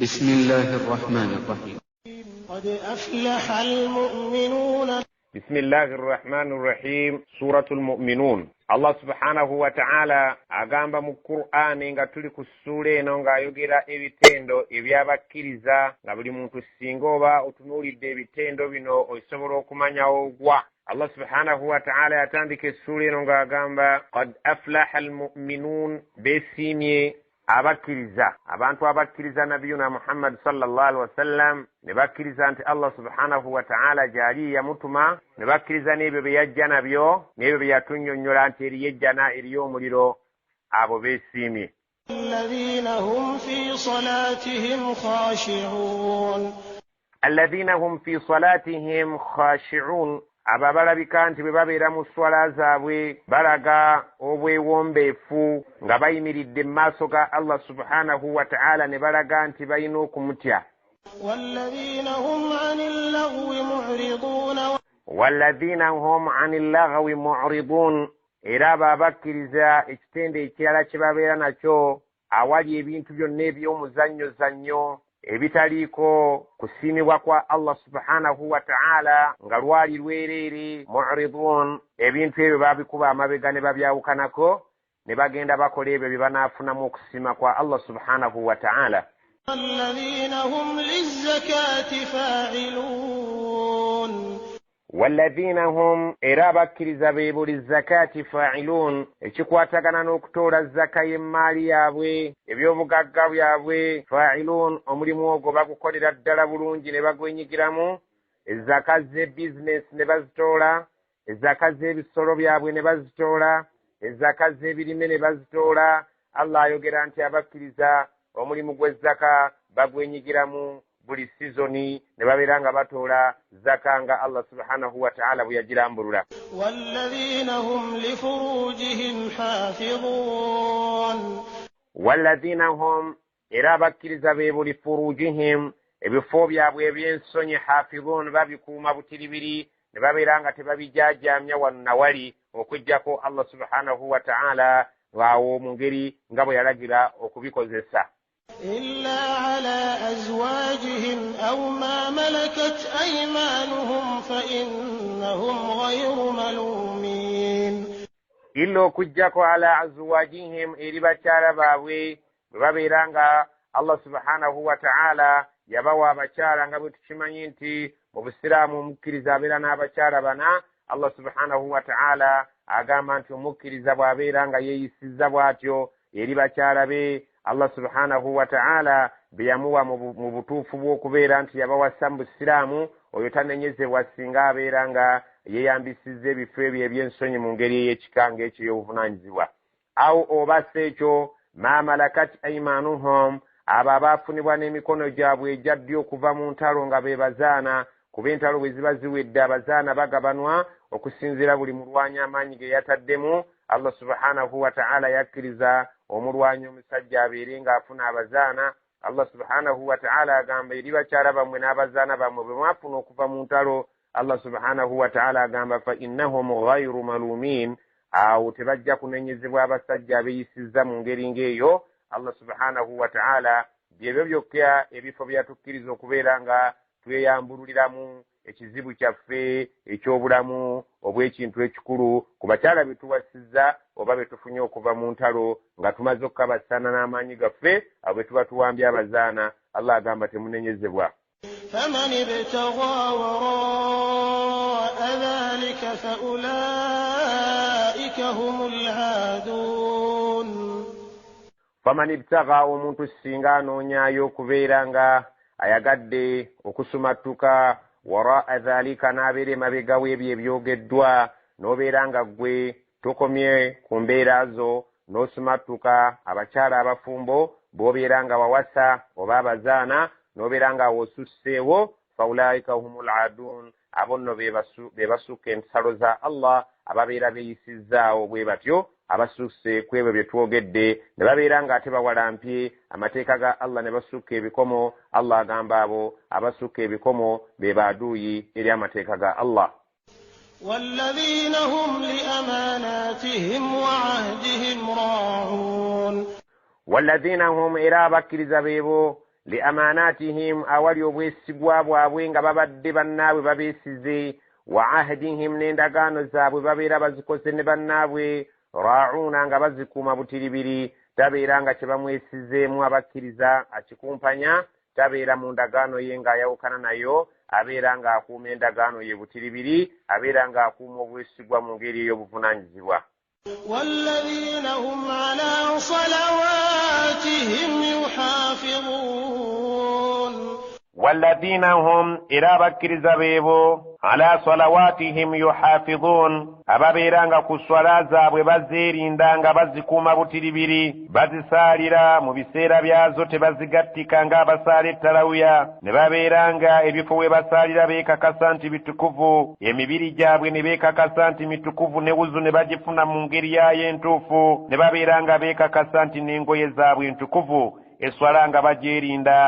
بسم الله الرحمن الرحيم. قد أفلح المؤمنون. بسم الله الرحمن الرحيم. سورة المؤمنون. Allah subhanahu wa ta'ala agamba mu Qur'ani nga tuli ku sura eno ng'ayogera ebitendo ebyabakkiriza nga buli muntu singa oba otunuulidde ebitendo bino osobola okumanyawo ogwa. Allah subhanahu wa ta'ala yatandika essura eno ng'agamba qad aflaha almu'minun, beesiimye abakkiriza, abantu abakkiriza nabiyuna Muhammad sallallahu alaihi wasallam, ne bakkiriza nti Allah subhanahu wa ta'ala gyali yamutuma, ne bakkiriza n'ebyo bye yajja nabyo, n'ebyo bye yatunnyonnyola nti eriyo ejjana eriyo omuliro, abo beesiimye. الذين هم في صلاتهم خاشعون. الذين هم في صلاتهم خاشعون, abo balabika nti bwe babeera mu swala zaabwe balaga obwewombeefu nga bayimiridde mu maaso ga Allah subhanahu wa ta'ala ne balaga nti balina okumutya. والذين هم عن اللغو معرضون. والذين هم عن اللغو معرضون, era abo abakkiriza ekitende ekirala kye babeera nakyo awali ebintu byonna eby'omuzannyo ebitaliiko kusiimibwa kwa Allah subhanahu wa ta'ala nga lwali lwereere, mu'ridun, ebintu ebyo babikuba amabega ne babyawukanako ne bagenda bakola ebyo bye banaafunamu okusiima kwa Allah subhanahu wa ta'ala. والذين هم للزكاة فاعلون. والذين هم, era abakkiriza be buli zakati fa'ilun, ekikwatagana n'okutoola zaka y'emmaali yaabwe, ebyobugagga byabwe, fa'ilun, omulimu ogwo bagukolera ddala bulungi ne bagwenyigiramu, ezaka ze bizinesi ne bazitoola, ezaka z'ebisolo byabwe ne bazitoola, ezaka z'ebirime ne bazitoola. Allah ayogera nti abakkiriza omulimu gw'ezzaka bagwenyigiramu buli sizoni ne babeera nga batoola zaka nga Allah subhanahu wa ta'ala bwe yagirambulula. والذين هم لفروجهم حافظون. والذين هم, era abakkiriza be buli furujihim, ebifo byabwe eby'ensonyi, hafizun, babikuuma butiribiri ne babeera nga tebabijaajamya wano na wali okuggyako Allah subhanahu wa ta'ala waawo mu ngeri nga bwe yalagira okubikozesa. إلا على أزواجهم أو ما ملكت أيمانهم فإنهم غير ملومين. إلا okuggyako ala azwajihim, eri bakyala baabwe bwe babeera nga Allah subhanahu wa ta'ala yabawa abakyala nga bwe tukimanyi nti mu busiraamu omukkiriza abeera n'abakyala bana. Allah subhanahu wa ta'ala agamba nti omukkiriza bw'abeera nga yeeyisizza bw'atyo eri bakyala be, Allah subhanahu wa ta'ala be yamuwa mu butuufu bw'okubeera nti yabawassa mu busiraamu, oyo tanenyezebwa singa abeera nga yeeyambisizza ebifo ebyo eby'ensonyi mu ngeri ey'ekikanga ekyo y'obuvunaanyizibwa. Awo oba si ekyo, ma malakat aimanuhum, abo abaafunibwa n'emikono gyabwe egya ddyo okuva mu ntalo nga be bazaana, kuba entalo bwe ziba ziwedde abazaana bagabanwa okusinziira buli mulwanyi amaanyi ge yataddemu. Allah subhanahu wa ta'ala yakkiriza omulwanyi omusajja abeere ng'afuna abazaana. Allah subhanahu wa ta'ala agamba eri bakyala bammwe n'abazaana bammwe bwe mwafuna okuva mu ntalo, Allah subhanahu wa ta'ala agamba fa innahum ghayru malumin, awo tebajja kunenyezebwa abasajja abeeyisizza mu ngeri ng'eyo. Allah subhanahu wa ta'ala byebyo byokka ebifo byatukkiriza okubeera nga tweyambululiramu ekizibu kyaffe eky'obulamu obw'ekintu ekikulu ku bakyala bye tuwasizza oba bye tufunye okuva mu ntalo nga tumaze okukabasana n'amaanyi gaffe abo bwe tuba tuwambye abazaana. Allah agamba temunenyezebwa. فمن ابتغى وراء ذلك فأولئك هم العادون. faman ibtaga, omuntu singa anoonyaayo okubeera nga ayagadde okusumattuka, waraa dhalika, n'abeera emabega w'ebyo ebyogeddwa, n'obeera nga ggwe tokomye ku mbeera zo n'osumattuka abakyala abafumbo b'obeera nga wawasa oba abazaana, n'obeera nga wosusseewo, faulaika humul aadun, abo nno be basukka ensalo za Allah, ababeera beeyisizzaawo bwe batyo, abasusse ku ebyo bye twogedde, ne babeera ng'ate bawalampye amateeka ga Allah ne basukka ebikomo. Allah agamba abo abasukka ebikomo be baaduuyi eri amateeka ga Allah. والذين هم لأماناتهم وعهدهم راعون. والذين هم, era abakkiriza beebo, liamanatihim awali obwesigwa bwabwe nga babadde bannaabwe babeesize wa ahdihim n'endagaano zaabwe babeera bazikoze ne bannaabwe ra'una nga bazikuuma butiribiri tabeera nga kye bamwesizeemu abakkiriza akikumpanya tabeera mu ndagaano ye ng'ayawukana nayo abeera ng'akuuma endagaano ye butiribiri abeera ng'akuuma obwesigwa mu ngeri ey'obuvunaanyizibwa. والذين هم على صلواتهم يحافظون والذين هم إلى بكرز بيبو على صلواتهم يحافظون ababeeranga ku swala zaabwe bazeerindanga bazikuuma butiribiri bazisaalira mu biseera byazo tebazigattika ng'abasaala ettalawiya ne babeeranga ebifo we basaalira beekakasa nti bitukuvu emibiri gyabwe ne beekakasa nti mitukuvu ne wuzu ne bagifuna mu ngeri yayo entuufu ne babeeranga beekakasa nti n'engoye zaabwe ntukuvu eswala nga bagyerinda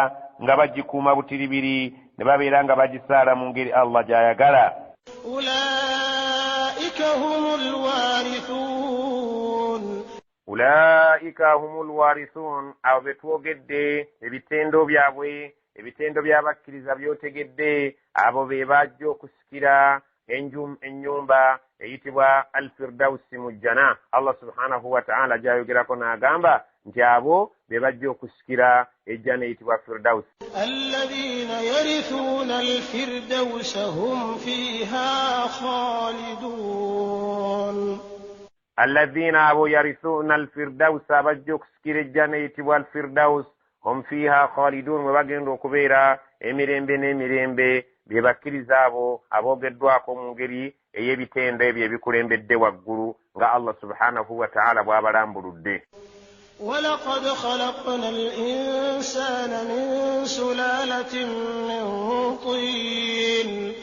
nga bagikuuma butiribiri ne babeera nga bagisaala mu ngeri Allah gy'ayagala. Ulaika humul warithun abo betwogedde ebitendo byabwe ebitendo by'abakkiriza byotegedde abo be bajja okusikira ennyumba eyitibwa al-firdausi mu jana. Allah subhanahu wa ta'ala gy'ayogerako n'agamba nti abo be bajja okusikira ejjana eyitibwa firdaus. alladhina yarithuna al-firdausa hum fiha khalidun. alladhina abo yarithuna al-firdausa bajja okusikira ejjana eyitibwa al-firdaus hum fiha khalidun mwe bagenda okubeera emirembe n'emirembe bye bakkiriza abo aboogeddwako mu ngeri ey'ebitendo ebyo ebikulembedde waggulu nga Allah subhanahu wa ta'ala bw'abalambuludde. ولقد خلقنا الإنسان من سلالة من طين.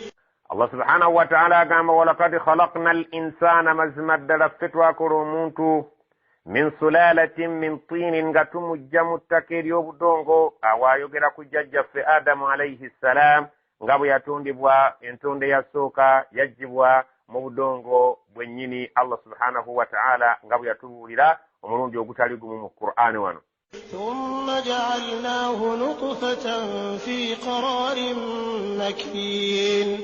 الله سبحانه وتعالى قام ولقد خلقنا الإنسان مزمد لفتوا كرومونتو من سلالة من طين قتم الجم التكير يبدونغو أوايو قرأكو جج في آدم عليه السلام ngabu yatundibwa entonde ya soka yajjibwa mu budongo bwennyini Allah subhanahu wa ta'ala ngabu yatubulira omulundi ogutali gumu mu Qur'ani wano. ثم جعلناه نطفة في قرار مكين.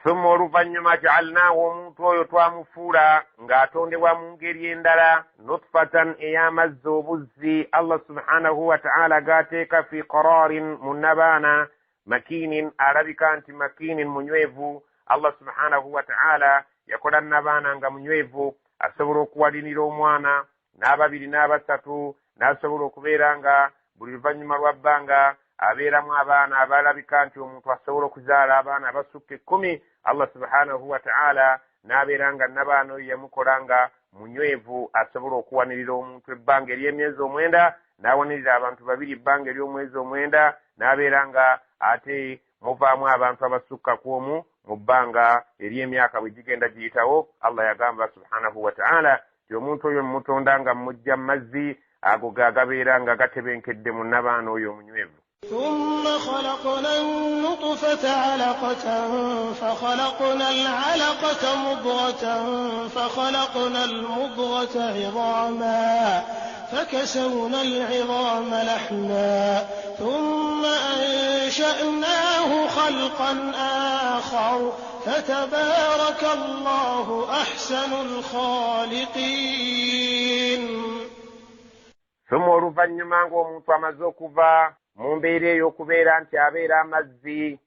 ثم oluvannyuma ja'alnahu omuntu oyo twamufuula ng'atondebwa mu ngeri endala nutfatan ey'amazzi obuzzi Allah subhanahu wa ta'ala gaateeka fi qararin munabaana makinin alabika nti makinin munywevu. Allah subhanahu wa ta'ala yakola nabaana nga munywevu asobola okuwalinira omwana n'ababiri n'abasatu n'asobola okubeera nga buli luvannyuma lwa bbanga abeeramu abaana abalabika nti omuntu asobola okuzaala abaana abasukka 10. Allah subhanahu wa ta'ala n'abeera nga nabaana oyo yamukola nga munywevu asobola okuwanirira omuntu ebbanga ery'emyezi 9 n'awanirira abantu 2 ebbanga ery'omwezi 9 n'abeera nga ate muvaamu abantu abasukka 10 mu bbanga ery'emyaka bwe gigenda giyitawo. Allah yagamba subhanahu wa ta'ala ti omuntu oyo mutonda nga mujja mazzi ago gagabeera nga gatebenkedde mu nabaana oyo omunywevu. ثم خلقنا النطفة علقة فخلقنا العلقة مضغة فخلقنا المضغة عظاما فكسونا العظام لحما ثم أنشأناه خلقا آخر فتبارك الله أحسن الخالقين. ثم oluvannyuma ng'omuntu amaze okuva mu mbeera ey'okubeera nti abeera amazzi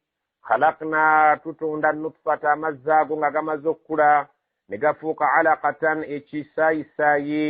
khalaqna tutonda nutfata amazzi ago nga gamaze okkula ne gafuuka alaqatan ekisaayisaayi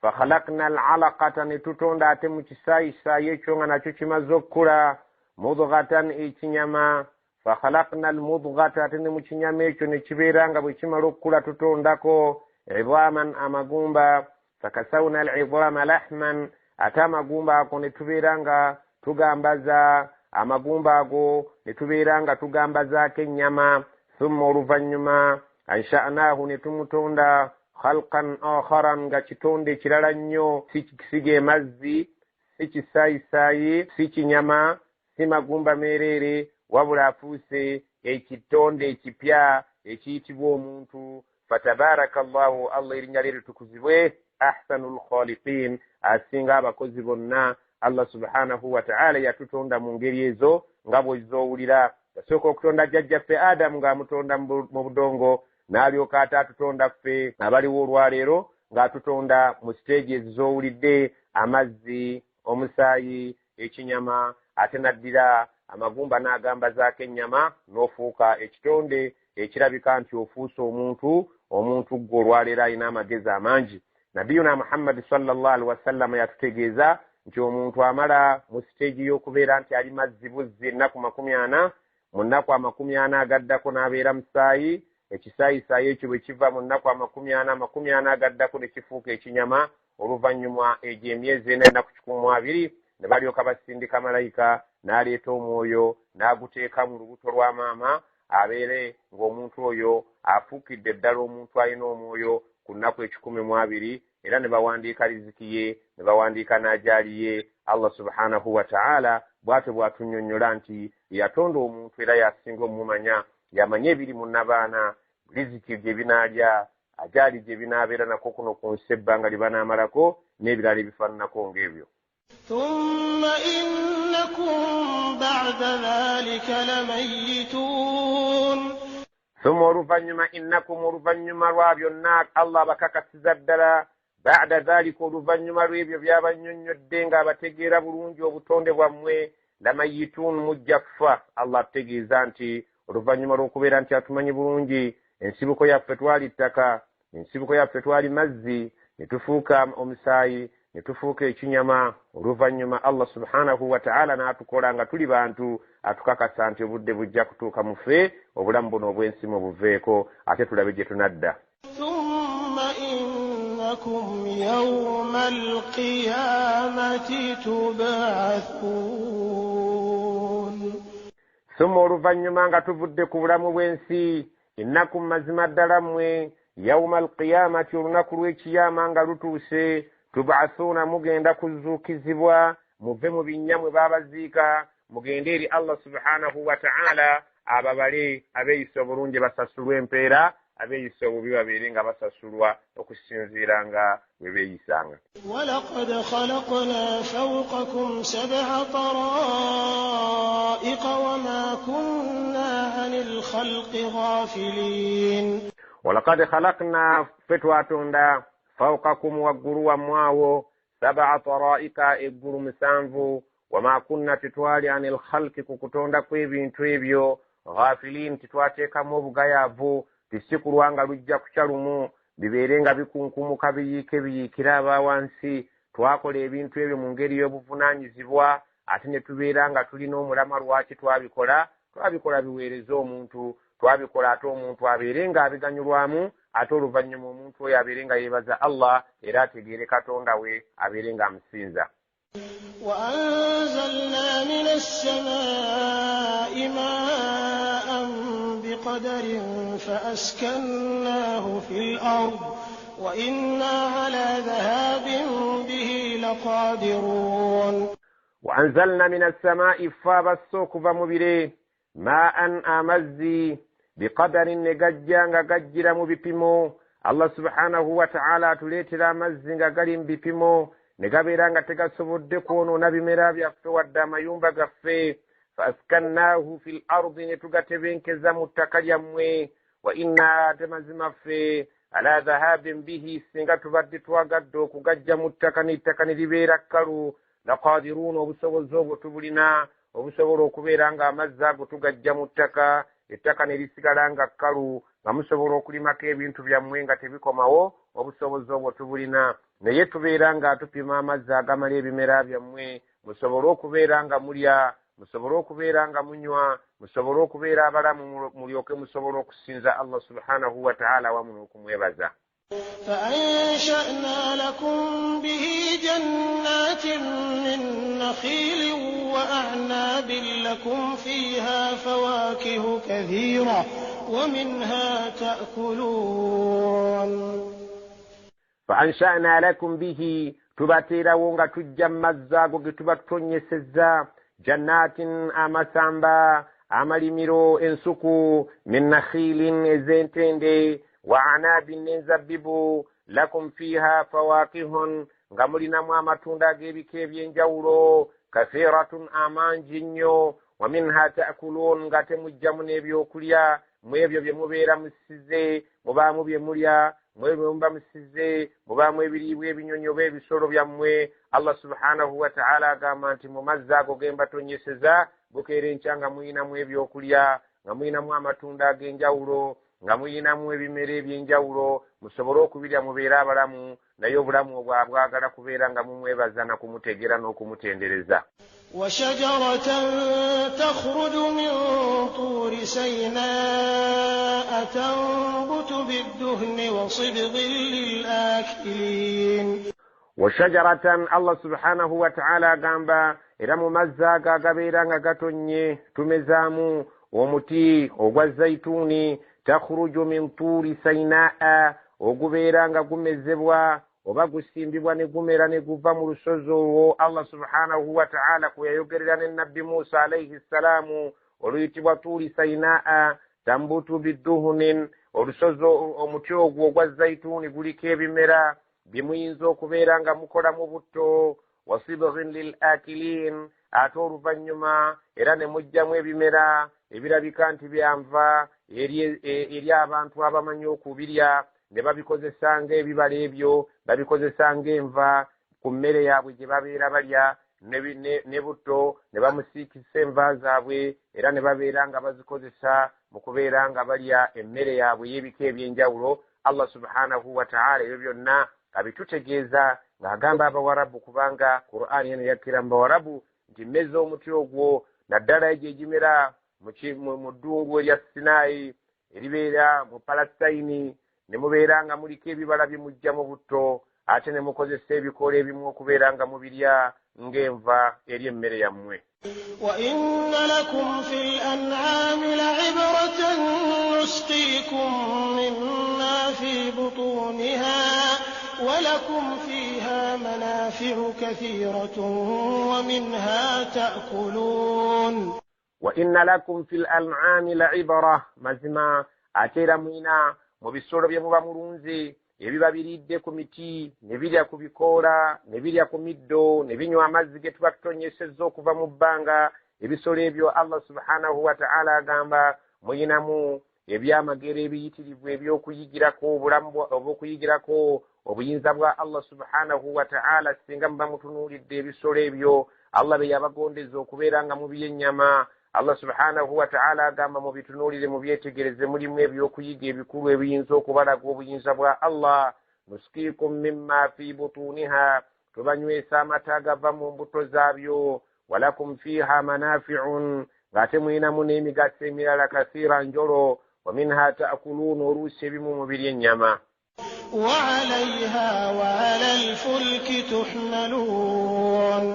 fakhalaqna alalaqata ne tutonda ate mu kisaayisaayi ekyo nga nakyo kimaze okkula mudghatan ekinyama fakhalaqna almudghata ate ne mu kinyama ekyo ne kibeera nga bwe kimala okkula tutondako idhaman amagumba fakasawna alidhama lahman ate amagumba ako ne tubeera nga tugambaza amagumba ago ne tubeera nga tugambazaako ennyama. thumma oluvannyuma ansha'naahu ne tumutonda khalqan akharan nga kitonde ekirala nnyo si kisiga emazzi si kisaayisaayi si kinyama si magumba meereere wabula afuuse ekitonde ekipya ekiyitibwa omuntu. fatabaraka Allahu Allah erinnya lye litukuzibwe ahsanul khaliqin asinga abakozi bonna Allah subhanahu wa ta'ala yatutonda mu ngeri ezo nga bw'ozowulira. Yasooka okutonda jjajjaffe Adamu ng'amutonda mu budongo, n'alyoka ate atutonda ffe abaliwo olwaleero ng'atutonda mu siteegi ezizowulidde: amazzi, omusaayi, ekinyama, ate naddira amagumba n'agambazaako ennyama, n'ofuuka ekitonde ekirabika nti ofuuse omuntu gwe olwaleero alina amagezi amangi. Nabiyuna Muhammad sallallahu alaihi wasallam yatutegeeza nti omuntu amala mu siteegi y'okubeera nti ali mazzi buzzi ennaku 40, mu nnaku 40 agaddako n'abeera musaayi, ekisaayisaayi ekyo bwe kiva mu nnaku 40 agaddako ne kifuuka ekinyama, oluvannyuma egyo emyezi 4 ennaku 12 ne balyoka basindika malayika n'aleeta omwoyo n'aguteeka mu lubuto lwa maama, abeere ng'omuntu oyo afuukidde ddala omuntu alina omwoyo ku nnaku 12, era ne bawandiika riziki ye, ne bawandiika n'ajaali ye. Allah subhanahu wa ta'ala bw'atyo bw'atunnyonnyola nti yatonda omuntu era yasinga omumanya, yamanya ebiri mu nnabaana, riziki gye binaalya, ajaali gye binaabeera nako kuno ku nsi ebbanga lye banaamalako, n'ebirala ebifaananako ng'ebyo. ثم إنكم بعد ذلك لميتون. ثم oluvannyuma innakum, oluvannyuma lwa byonna Allah bakakasiza ddala, ba'da dhalika, oluvannyuma lw'ebyo by'abannyonnyodde ng'abategeera bulungi obutonde bwammwe, lamayitun, mujja kufa. Allah atutegeeza nti oluvannyuma lw'okubeera nti atumanyi bulungi, ensibuko yaffe twali ttaka, ensibuko yaffe twali mazzi, ne tufuuka omusaayi, ne tufuuka ekinyama. Oluvannyuma Allah subhanahu wa ta'ala n'atukola nga tuli bantu, atukakasa nti obudde bujja kutuuka mu ffe, obulamu buno obw'ensi buveeko, ate tulabe gye tunadda. ثم إنكم يوم القيامة تبعثون. Summa oluvannyuma nga tuvudde ku bulamu bw'ensi, innakum, mazima ddala mmwe, yawma alqiyamati, olunaku lw'ekiyama nga lutuuse, tub'athuuna, mugenda kuzuukizibwa, muve mu binnya mwe baabaziika, mugende eri Allah subhanahu wa ta'ala, ababale abeeyisa obulungi basasulwa empeera, abeeyisa obubi babeere nga basasulwa okusinziira nga bwe beeyisanga. ولقد خلقنا فوقكم 7 طرائق وما كنا عن الخلق غافلين. ولقد خلقنا فتواتوندا فوقكم waggulu wammwawo 7 طرائق, eggulu 7, wama kunna titwali anil khalqi, ku kutonda kw'ebintu ebyo, ghafilin, titwateekamu obugayaavu, tisikulwanga lujja kuca lumu, bibeere nga bikunkumuka biyiikira abawansi. Twakola ebintu ebyo mu ngeri y'obuvunaanyizibwa, ate ne tubeera nga tulina omulama lwaki twabikola biweereze omuntu, twabikola ate omuntu abeere nga abiganyulwamu, ate oluvannyuma omuntu oyo abeere nga yeebaza Allah era ategeere Katonda we, abeere nga amusinza. وأنزلنا من السماء ماء بقدر فأسكناه في الأرض وإنا على ذهاب به لقادرون. وأنزلنا من السماء, فابسوك فمبري, ماء amazzi, بقدر negajja nga gajjira mu bipimo. Allah subhanahu wa ta'ala atuleetera amazzi nga gali mu bipimo, ne gabeera nga tegasobodde kwonoona bimera byaffe wadde amayumba gaffe. Faaskannaahu fil ardi, ne tugatebenkeza mu ttaka lyammwe. Wa inna, temazima ffe, ala dhahabin bihi, singa tubadde twagadde okugajja mu ttaka n'ettaka ne libeera kkalu, laqadiruun, obusobozi obwo tubulina, obusobola okubeera nga amazzi ago tugajja mu ttaka, ettaka ne lisigala nga kkalu, nga musobola okulimako ebintu byammwe nga tebikomawo, obusobozi obwo tubulina. Naye tubeera nga tupima amazzi agamala ebimera byammwe, musobole okubeera nga mulya, musobole okubeera nga munywa, musobole okubeera abalamu, mulyoke musobole okusinza Allah subhanahu wa ta'ala wamu n'okumwebaza. فأنشأنا لكم به جنات من نخيل وأعناب لكم فيها فواكه كثيرة ومنها تأكلون. فأنشأنا لكم به, tubateerawo nga tujja mazzi ago ge tuba tutonyesezza, jannatin, amasamba, amalimiro, ensuku, min nakhilin, ez'entende, wa anabin, n'enzabbibu, lakum fiha fawakihun, nga mulinamu amatunda ag'ebika eby'enjawulo kathiratun amangi nnyo wa minha ta'kulun nga temujjamu n'ebyokulya mu ebyo bye mubeera musize mubaamu bye mulya mu ebyo bye muba musize mubaamu ebiriibwa ebinyonyi oba ebisolo byammwe. Allah subhanahu wa ta'ala agamba nti mu mazzi ago ge mbatonyeseza bukeera enkya nga muyinamu ebyokulya nga muyinamu amatunda ag'enjawulo nga muyinamu ebimera eby'enjawulo musobole okubirya mubeere abalamu naye obulamu obwo abwagala kubeera nga mumwebaza na kumutegeera n'okumutendereza. وشجرة تخرج من طور سيناء تنبت بالدهن وصبغ للآكلين. وشجرة الله سبحانه وتعالى gamba era mu mazzi ago agabeera nga gatonye tumezaamu omuti ogwa zayituuni takhruju min tuuri sainaa ogubeera nga gumezebwa oba gusimbibwa ne gumera ne guva mu lusozi olwo Allah subhanahu wa ta'ala kwe yayogerera ne nabbi Musa alayhi salaamu oluyitibwa tuuri sainaa tambutu bidduhunin. Olusozi omuti ogwo ogwa zayituuni guliko ebimera bimuyinza okubeera nga mukolamu butto wasibghin lil akilin ate oluvannyuma era ne mujjamu ebimera ebirabika nti byanva eri abantu abamanyi okubirya ne babikozesa ng'ebibala ebyo babikozesa ng'enva ku mmere yaabwe gye babeera balya ne butto ne bamusiikisa enva zaabwe era ne babeera nga bazikozesa mu kubeera nga balya emmere yaabwe y'ebika eby'enjawulo. Allah subhanahu wa ta'ala ebyo byonna abitutegeeza ng'agamba abawarabu kubanga Qur'an yeno yakkira mu bawarabu nti mmeze omuti ogwo naddala egyo egimera mu ddungu erya Sinai eribeera mu Palestine ne mubeera nga muliko ebibala bye mujja mu butto ate ne mukozesa ebikola ebimu okubeera nga mubirya ng'enva eri emmere yammwe. وَإِنَّ لَكُمْ فِي الْأَنْعَامِ لَعِبْرَةً نُسْقِيكُم مِّمَّا فِي بُطُونِهَا وَلَكُمْ فِيهَا مَنَافِعُ كَثِيرَةٌ وَمِنْهَا تَأْكُلُونَ. وَإِنَّ لَكُمْ فِي الْأَنْعَامِ لَعِبْرَةً mazima ateera mwina mu bisolo bye muba mulunzi ebiba biridde ku miti ne birya ku bikoola ne birya ku middo ne binywa amazzi ge tuba tutonyesezza okuva mu bbanga. Ebisolo ebyo Allah subhanahu wa ta'ala agamba muyinamu ebyamagero ebiyitirivu eby'okuyigirako obulamu oba okuyigirako obuyinza bwa Allah subhanahu wa ta'ala singa muba mutunuulidde ebisolo ebyo Allah be yabagondeza okubeera nga mubirya ennyama. Allah subhanahu wa ta'ala agamba mu bitunuulire mu byetegereze mulimu ebyokuyiga ebikulu ebiyinza okubalaga obuyinza bwa Allah. Nuskiikum mimma fi butuniha tubanywesa amata agava mu mbuto zaabyo walakum fiha manafi'un ng'ate muyinamu n'emigaso emirala kasiira njolo wa minha ta'kulun oluusi ebimu mubirya ennyama. وعليها وعلى الفلك تحملون.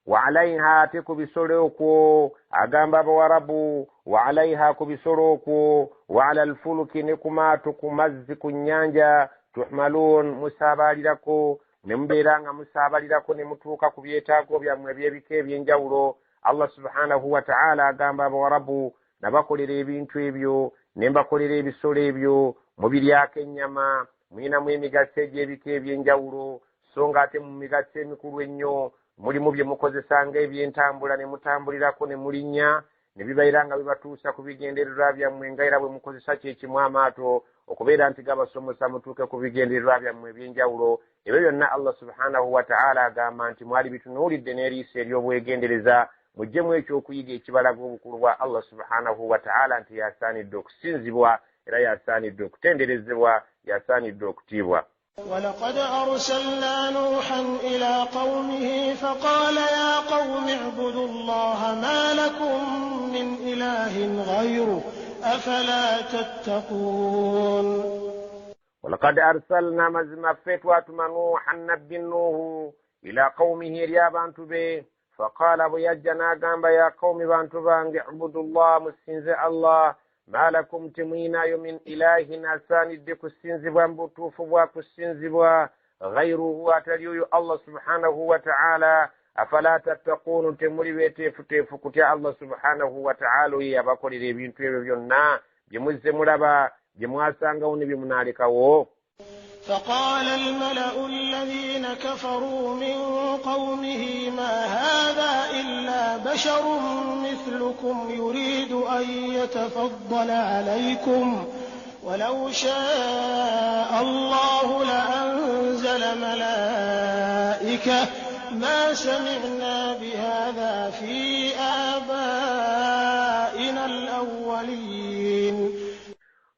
وعليها تكبسولو okwo agamba abawarabu وعليها kubisolo okwo وعلى الفلك nekumaato ku mazzi ku nnyanja tuhmalun musaabalirako ne mubeera nga musaabalirako ne mutuuka ku byetaago byammwe eby'ebika eby'enjawulo. Allah subhanahu wa ta'ala agamba abawarabu nabakolera ebintu ebyo ne mbakolera ebisolo ebyo mubiryako ennyama muyinamu emigaso egy'ebika eby'enjawulo so ng'ate mu migaso emikulu ennyo mulimu bye mukozesa ng'ebyentambula ne mutambulirako ne mulinnya ne bibaira nga bibatuusa ku bigendererwa byammwe nga era bwe mukozesa kyekimu amaato okubeera nti gabasomosa mutuuke ku bigendererwa byammwe eby'enjawulo. Ebyo byonna Allah subhanahu wa ta'ala agamba nti mwali bitunuulidde n'eriiso ery'obwegendereza muggyemu ekyokuyiga ekibalaga obukulu bwa Allah subhanahu wa ta'ala nti yasaanidde okusinzibwa era yasaanidde okutenderezebwa yasaanidde okutiibwa. ولقد أرسلنا نوحا إلى قومه فقال يا قوم اعبدوا الله ما لكم من إله غيره أفلا تتقون. ولقد أرسلنا مزما فتوى نوحا نبي نوح إلى قومه ريابانت به فقال بيجنا قام يا قوم بانتو بانج اعبدوا الله مسنز الله ما لكم تمينا من إله أساني ديكو السنزبوا بطوفوا كالسنزبوا غيره أتريو الله سبحانه وتعالى أفلا تتقون تمري بيتيف كتيا الله سبحانه وتعالى يا بكر ريبين تيبيونا بمزمربا بمواسانغون بمنالكو. فقال الملأ الذين كفروا من قومه ما هذا إلا بشر مثلكم يريد أن يتفضل عليكم ولو شاء الله لأنزل ملائكة ما سمعنا بهذا في آبائنا الأولين.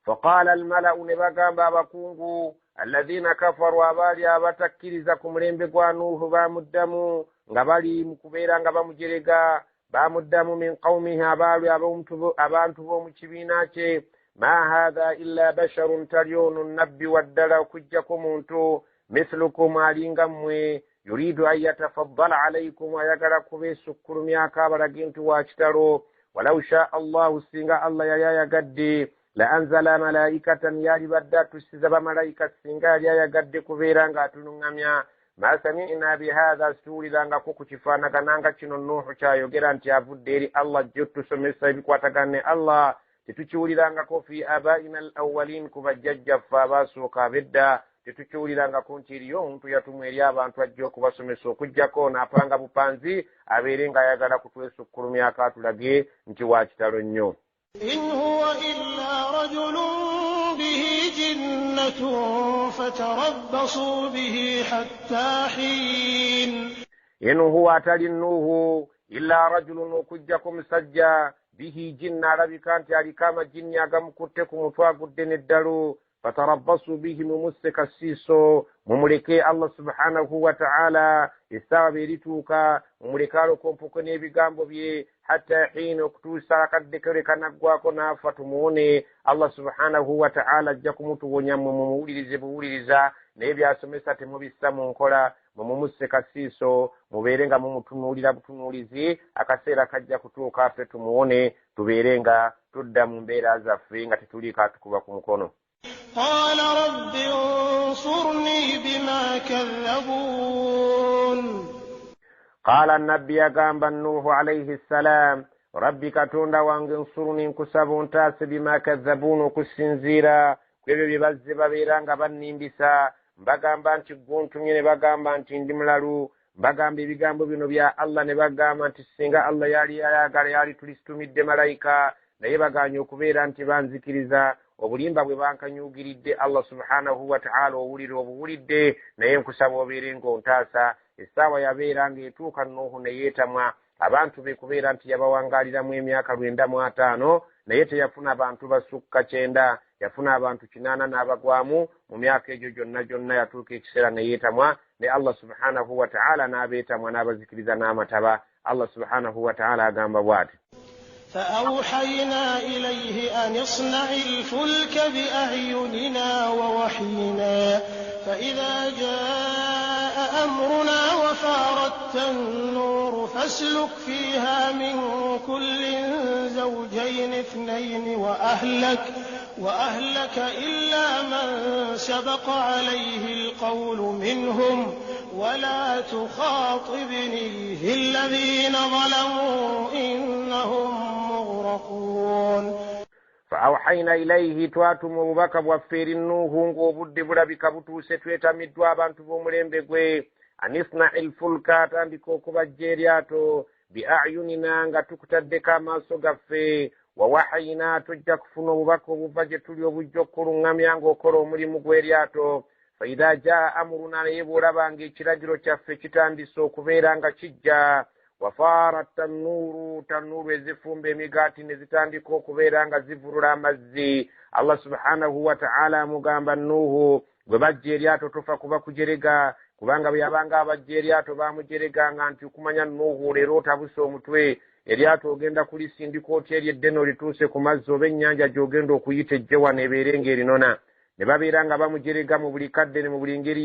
فقال الملأ نبقى بابكونغو الذين كفروا abali abatakkiriza ku mulembe gwa Nuhu bamuddamu nga bali mu kubeera nga bamujerega bamuddamu min qawmihi abali abantu b'omu kibiina kye ma hadha illa basharun taryonu nabbi waddala okujjako muntu mithlukum alinga mmwe yuridu an yatafaddala alaykum ayagala kubeesukkulumyako abalaga nti wa kitalo walau shaa allahu singa allah yali ayagadde la anzala malaikatan yali badde atusiza bamalayika singa yali ayagadde kubeera ng'atunuŋŋamya ma sami'na bihadha situwulirangako ku kifaanagananga kino Nuuhu kyayogera nti avudde eri allah jjo tusomesa ebikwatagana ne allah tetukiwulirangako fi abaina al awwalin ku bajjajjaffe abaasooka ab'edda tetukiwulirangako nti eriyo omuntu yatumwa eri abantu ajja okubasomesa okuggyako n'apanga bupanzi abeere ng'ayagala kutwesukkulumyako atulage nti wa kitalo nnyo. إن هو إلا رجل به جنة فتربصوا به حتى حين. إن هو أتالي النوه إلا رجل وكجكم سجى به جن ربكانت عليكام جن يقام كتكم وفاقدن الدلو فتربصوا به ممسك السيسو مملكي الله سبحانه وتعالى استغبرتوك مملكالكم فكني بقامبو بيه حتى حين اكتوسا قد ذكرك نقواكو نافتموني الله سبحانه وتعالى جاكم تونيام ممولي بوليزا نبي أسمسا تمبسا منكولا ممسك السيسو مبيرنغا ممتنولي butunuulizi akaseera kajja kutuuka ffe tumuwone tubeerenga tudda mu mbeera zaffe nga tetuliiko atukuba ku mukono. قال رب انصرني بما كذبون. قال النبي أقام نوح عليه السلام ربي كتوندا وانغ انصرني نكسبون تاس بما كذبون وكسنزيرا kwebyo bibazze babeeranga bannimbisa mbagamba nti guntumye ne bagamba nti ndi mulalu mbagamba ebigambo bino bya Allah ne bagamba nti singa Allah yali ayagala yali tulistumidde malayika naye baganye okubeera nti banzikiriza obulimba bwe bankanyuugiridde Allah subhanahu wa ta'ala owulire obuwulidde naye nkusaba obeere ng'ontaasa essaawa yabeera ng'etuuka Nuuhu ne yeetamwa abantu be kubeera nti yabawangaaliramu emyaka 95 naye teyafuna abantu basukka 9 yafuna abantu 80 n'abagwamu mu myaka egyo gyonna yatuuka ekiseera ne yeetamwa ne Allah subhanahu wa ta'ala n'abeetamwa n'abazikiriza n'amataba. Allah subhanahu wa ta'ala agamba bw'ati فأوحينا إليه أن اصنع الفلك بأعيننا ووحينا فإذا جاء أمرنا وفارت النور فاسلك فيها من كل زوجين 2 وأهلك إلا من سبق عليه القول منهم ولا تخاطبني في الذين ظلموا إنهم مغرقون. فأوحينا إليه تواتم وبك وفير النوح وبد بربك بتوسه تويتامدوا abantu b'omulembe gwe anisna ilfulka tandiko kubajjeriato bi'ayunina nga tukutaddeka amaaso gaffe wa wahayina tujja kufuna obubaka obuva gye tuli obujja okuluŋŋamya ng'okola omulimu gw'eryato faida jaa amuruna naye bw'olabanga ekiragiro kyaffe kitandise okubeera nga kijja wafaara tanuuru ezifumba emigaati ne zitandika okubeera nga zivulula amazzi. Allah subhanahu wa ta'ala amugamba Nuuhu bwe bajja eryato tofa kuba kujerega kubanga bwe yabanga abajja eryato baamujereganga nti okumanya Nuuhu leero otabuse omutwe eryato ogenda kulisindika otya eryeddene olituuse ku mazzi oba ennyanja gy'ogenda okuyita ejje wano ebeere ng'erinona. Ne babeera nga bamujerega mu buli kadde ne mu buli ngeri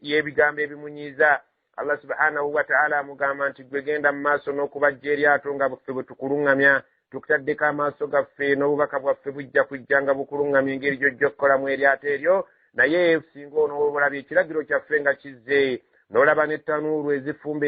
y'ebigambo ebimunyiiza. Allah subhanahu wa ta'ala amugamba nti gwe genda mu maaso n'okubajja eryato nga bwe tukuluŋŋamya tukutaddeko amaaso gaffe n'obubaka bwaffe bujja kujja nga bukuluŋŋamya engeri gy'ojja okukolamu eryato eryo. Naye singa onoolabye ekiragiro kyaffe nga kizze n'olaba n'ettanuuru ezifumba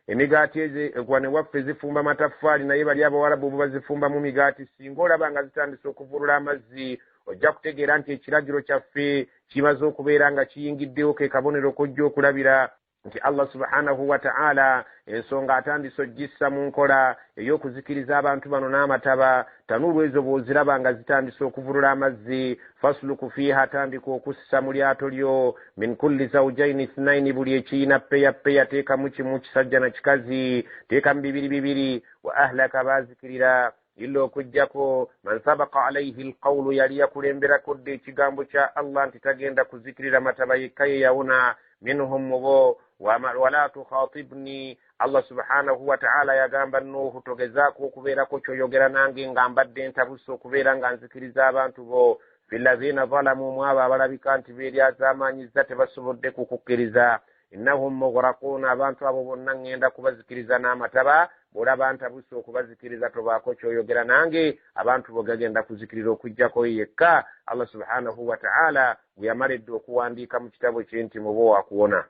emigaati ezi waffe zifumba mataffaali naye bali abawalabu bo bazifumbamu migaati singa olaba nga zitandise okuvulula amazzi ojja kutegeera nti ekiragiro kyaffe kimaze okubeera nga kiyingiddewo ke kabonero kojja okulabira nti Allah subhanahu wa ta'ala ensonga atandise ogissa mu nkola ey'okuzikiriza abantu bano n'amataba tanuulu ezo bw'oziraba nga zitandise okuvulula amazzi fasluku fiiha atandika okussa mu lyato lyo min kulli zawjaini ithnaini buli ekiyina peya teekamu kimu kisajja na kikazi teekamu bibiri wa ahlaka baazikirira illa okujjako man sabaqa alayhi alqawlu yali yakulemberako dde ekigambo kya Allah nti tagenda kuzikirira mataba yekka ye yawona minhum mubo wala tukhatibni Allah subhanahu wa ta'ala yagamba Nuhu togezaako okubeerako kyoyogera nange nga mbadde ntabuse okubeera nga nzikiriza abantu bo filazina zalamu mwabo abalabika nti beeryazaamaanyizza tebasobodde kukukkiriza innahum mughraquna abantu abo bonna ngenda kubazikiriza n'amataba bw'olaba ntabuse okubazikiriza tobaako kyoyogera nange abantu bo gagenda kuzikirira okujjako yekka Allah subhanahu wa ta'ala bwe yamaledde okuwandiika mu kitabo kye nti mubo wakuwona.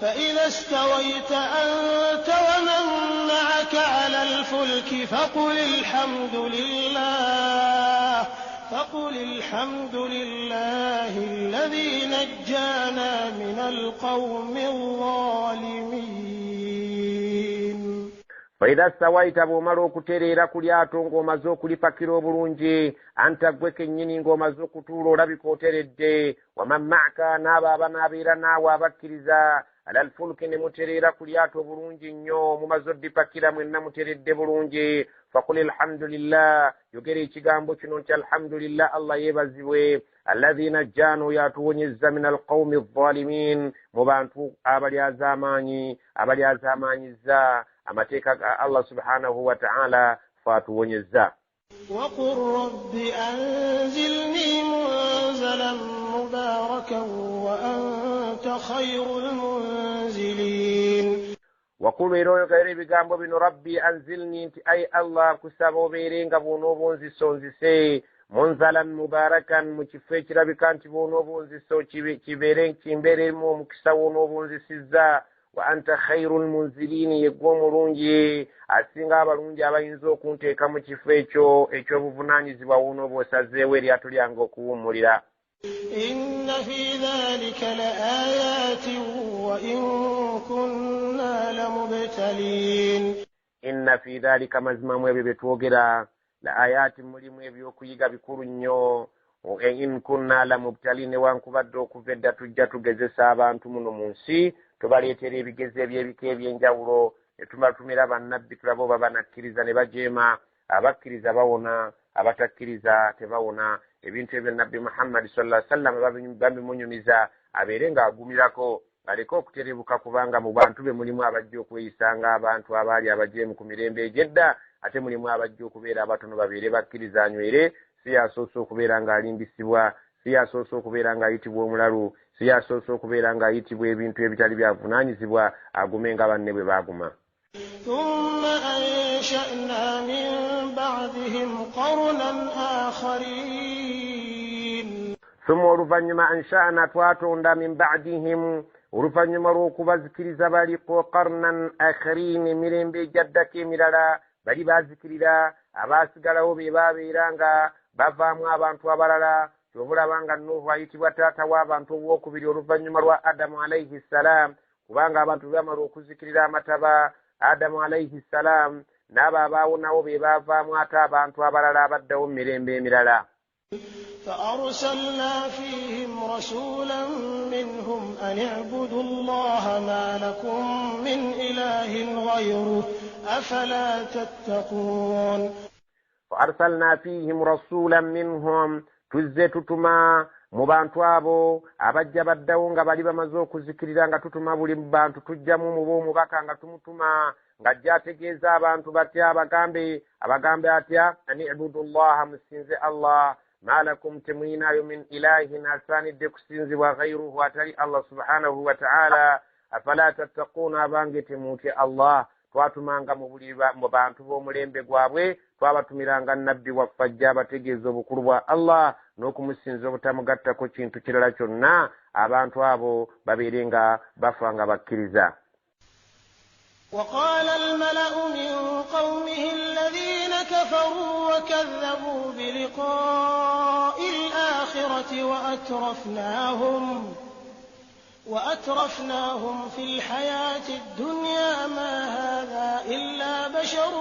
فإذا استويت أنت ومن معك على الفلك فقل الحمد لله الذي نجانا من القوم الظالمين. فإذا استويت بومر okutereera ku lyato ng'omaze okulipakira obulungi anta gwe kennyini ng'omaze okutuula olabika oteredde waman ma'aka n'abo abanaabeera naawe abakkiriza ala alfulki ne mutereera ku lyato bulungi nnyo mumaze oddipakira mwenna muteredde bulungi faqul alhamdulillah yogera ekigambo kino nti alhamdulillah Allah yeebazibwe alladhi najjaana yatuwonyezza min alqawmi adh-dhalimin mu bantu abalyazaamaanyizza amateeka ga Allah subhanahu wa ta'ala faatuwonyezza. وقل رب أنزلني منزلا مباركا وأنت خير المنزلين. وقل يروغير بيغامبو بن ربي أنزلني انت أي الله كسابو بيرينغا بونوبو نزيسو نزيسي منزلا مباركا مكفيك ربك انت بونوبو نزيسو كيبيرين مو مكساو نوبو نزيسيزا وأنت خير المنزلين يقوم رونجي asinga abalungi abayinza okunteeka mu kifo eky'obuvunaanyizibwa wuno bw'osazeewo eryato lyange okuwummulira. inna fi dhalika la ayatin wa in kunna lamubtalin. inna fi dhalika mazimamu ebyo bye twogera la ayatin mulimu ebyokuyiga bikulu nnyo in kunna lamubtalin newankubadde okuva edda tujja tugezesa abantu muno mu nsi tubaleetera ebigezo eby'ebika eby'enjawulo etubatumira bannabbi tulaba oba banakkiriza ne bajeema abakkiriza bawona abatakkiriza tebawona ebintu ebyo nabbi Muhammad sallallahu alaihi wasallam babimunyumiza abeere ng'agumirako aleke okuterebuka kubanga mu bantu be mulimu abajja okweyisanga abantu abaali abajeemu ku mirembe egyedda ate mulimu abajja okubeera abatono babeere bakkiriza anywere si yasoose okubeera ng'alimbisibwa si yasoose okubeera ng'ayitibwa omulalu si yasoose okubeera ng'ayitibwa ebintu ebitali byavunaanyizibwa agume nga banne bwe baaguma. ثم أنشأنا من بعدهم قرنا آخرين. ثم oluvannyuma ansha'na twatonda min ba'dihim oluvannyuma lw'okubazikiriza baliko qarnan akharin emirembe egyaddako emirala bali baazikirira abaasigalawo be baabeera nga bavaamu abantu abalala kyobulaba nga Nuhu ayitibwa taata w'abantu obwokubiri oluvannyuma lwa Adamu alayhi salaam kubanga abantu bamala okuzikirira amataba Adamu alayhi salaam n'abo abaawonawo be baavaamu ate abantu abalala abaddawo mu mirembe emirala. فأرسلنا فيهم رسولا منهم أن اعبدوا الله ما لكم من إله غيره أفلا تتقون. فأرسلنا فيهم رسولا منهم tuzze tutuma mu bantu abo abajja baddawo nga bali bamaze okuzikirira nga tutuma buli bantu tujjamu mu b'omubaka nga tumutuma ng'ajja ategeeza abantu batya abagambe atya ani ibudullaha musinze Allah ma lakum temuyinaayo min ilahin asaanidde kusinzibwa ghayruhu atali Allah subhanahu wa ta'ala afala tattaquuna abange temutya Allah. Twatumanga mu bantu b'omulembe gwabwe twabatumiranga nabbi waffe ajja abategeeza obukulu bwa Allah n'okumusinza obutamugattako kintu kirala kyonna abantu abo babeere nga bafa nga bakkiriza. وقال الملأ من قومه الذين كفروا وكذبوا بلقاء الآخرة وأترفناهم في الحياة الدنيا ما هذا إلا بشر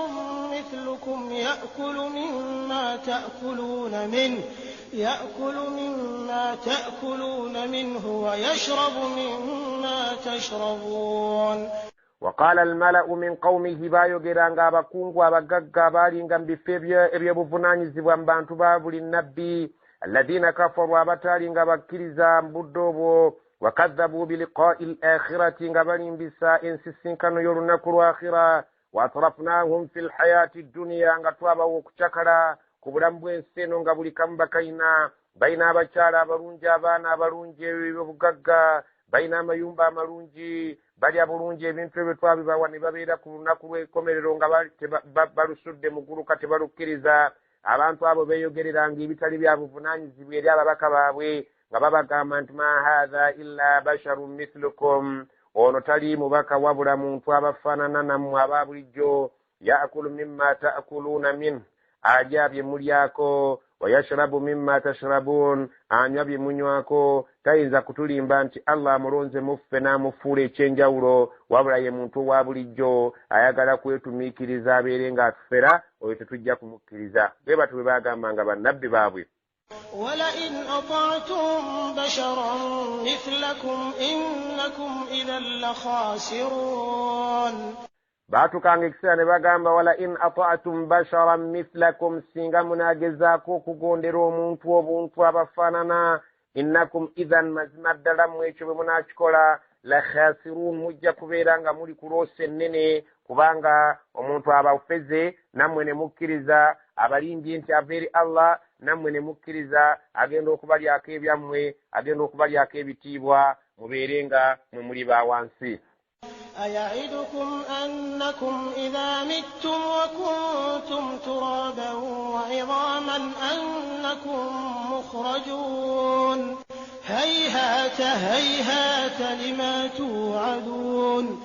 مثلكم يأكل مما تأكلون منه ويشرب مما تشربون. وقال الملأ من قومه بايوغيرanga abakungu abagagga abalinga mu bifo eby'obuvunaanyizibwa mu bantu ba buli nnabbi alladhina kafaru abatalinga bakkiriza mu budde obwo wakadhabu biliqa'i al-akhirati nga balimbisa ensisinkano y'olunaku lw'akhira waatrafnahum fi lhayati dduniya nga twabawa okucakala ku bulamu bw'ensi eno nga buli kamu bakayina bayina abakyala abalungi abaana abalungi obugagga bayina amayumba amalungi balya bulungi ebintu ebyo twabibawa ne babeera ku lunaku lw'enkomerero nga balusudde mu gguluka tebalukkiriza. Abantu abo beeyogereranga ebitali bya buvunaanyizibwa eri ababaka baabwe nga babagamba nti ma haadha illa basharun mithlukum, ono tali mubaka wabula muntu abafaanana nammwe aba bulijjo, yaakulu mimma taakuluuna minhu, alya bye mulyako, wayashrabu mimma tashrabun, anywa bye munywako. Tayinza kutulimba nti Allah amulonze muffe n'amufuula ekyenjawulo, wabula ye muntu wa bulijjo ayagala kwetumiikiriza abeere ng'atufera, oyo tetujja kumukkiriza. Bwe batyo bwe bagambanga bannabbi baabwe. ولئن أطعتم بشرا مثلكم إنكم إذا لخاسرون. Baatukanga ekiseera ne bagamba wala in ata'tum basharan mithlakum, singa munaagezaako okugondera omuntu obuntu abafaanana, innakum idhan mazima ddala mu ekyo bwe munaakikola la khasirun, mujja kubeera nga muli ku loosi ennene, kubanga omuntu abafeze nammwe ne mukkiriza, abalingi nti ava eri Allah nammwe ne mukkiriza, agenda okubalyako ebyammwe, agenda okubalyako ebitiibwa, mubeere nga mwe muli ba wansi. أيعدكم أنكم إذا متم وكنتم ترابا وعظاما أنكم مخرجون. هيهات هيهات لما توعدون.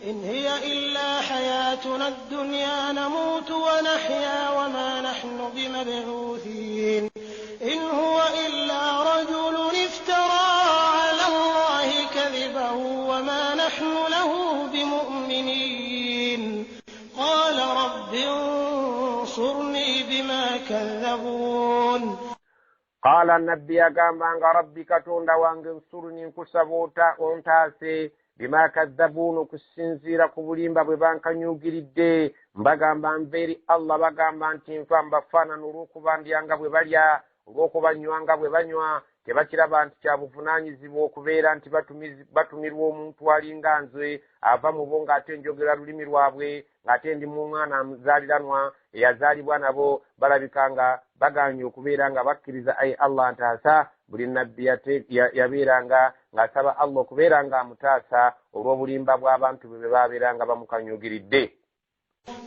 إن هي إلا حياتنا الدنيا نموت ونحيا وما نحن بمبعوثين. إن هو إلا رجل افترى على الله كذبا وما نحن له بمؤمنين. قال رب انصرني بما كذبون. قال النبي agambanga rabbi katonda wange nsuruni nkusaba ontaase bima kadhabuun, okusinziira ku bulimba bwe bankanyuugiridde. Mbagamba nveeri Allah, bagamba nti nfa mbafaanana olw'okuba ndyanga bwe balya, olw'okuba nywanga bwe banywa. Tebakiraba nti kya buvunaanyizibwa okubeera nti batumirwa omuntu alinga nze ava mu bo ng'ate njogera lulimi lwabwe, ng'ate ndi mu mwana muzaaliranwa eyazaalibwa nabo. Balabikanga baganye okubeera nga bakkiriza ayi Allah ntaasa. Buli nabbi yabeeranga ng'asaba Allah okubeera nga amutaasa olw'obulimba bw'abantu bwe baabeeranga bamukanyuugiridde.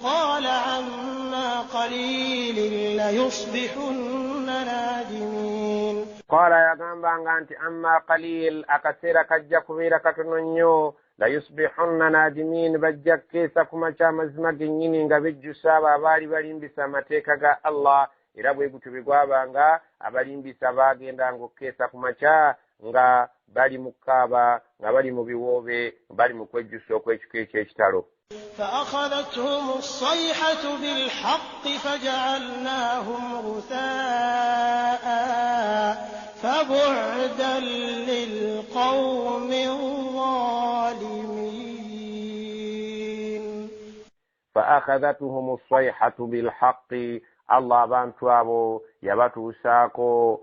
قال عما قليل ليصبحن نادمين. قال yagambanga nti amma qalil, akaseera kajja kubeera katono nnyo, layusbihunna nadimin, bajja kukeesa ku makya amazima gennyini nga bejjusa abo abaali balimbisa amateeka ga Allah. Era bwe gutyo bwe gwabanga abalimbisa bagendanga okukeesa ku makya nga bali mu kkaaba, nga bali mu biwoobe, bali mu kwejjusa okw'ekiko eky'ekitalo. فأخذتهم الصيحة بالحق فجعلناهم غثاء فبعدا للقوم الظالمين. فأخذتهم الصيحة بالحق, Allah abantu abo yabatuusangako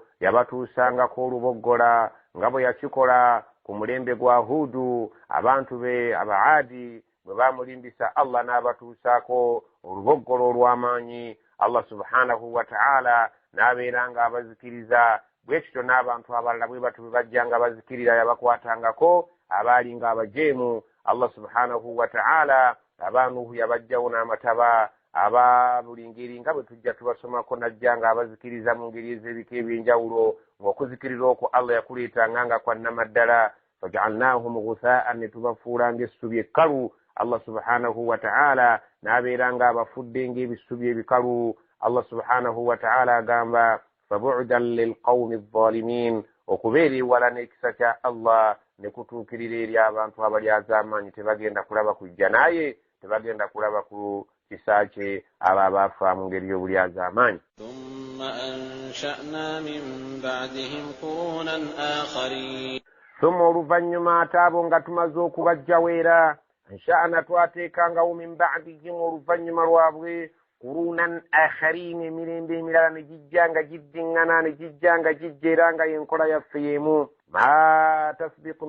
oluboggola nga bwe yakikola ku mulembe gwa Hudu. Abantu be Abaadi bwe bamulimbisa Allah n'abatuusaako oluboggolo olw'amaanyi, Allah subhanahu wa ta'ala n'abeeranga abazikiriza. Bwe kityo n'abantu abalala bwe batyo bwe bajjanga bazikirira yabakwatangako abaalinga abajeemu. Allah subhanahu wa ta'ala abaanuhu yabajjawo n'amataba, aba buli ngeri nga bwe tujja tubasomako najjanga abazikiriza mu ngeri ez'ebika ebyenjawulo, ng'okuzikirira okwo Allah yakuleetanga nga kwannamaddala. faja'alnahum ghutha'an, ne tubafuula ng'essubi ekkalu. Allah subhanahu wa ta'ala n'abeera ng'abafudde ng'ebisubi ebikalu. Allah subhanahu wa ta'ala agamba fabu'dan lilqawmi adh-dhalimin, okubeera ewala n'ekisa kya Allah ne kutuukirira eri abantu abalyazaamanyi tebagenda kulaba kujja naye, tebagenda kulaba ku kisa kye abo abaafa mu ngeri y'obulyazaamanyi. ثم أنشأنا من بعدهم قرونا آخرين. Thumma oluvannyuma ate abo nga tumaze okubajjawo era ansha'na twateekangawo min ba'dihim oluvannyuma lwabwe qurunan akharin, emirembe emirala ne gijja nga giddiŋŋana ne gijja nga gijja era nga yenkola yaffe y'emu. Ma tasbiqu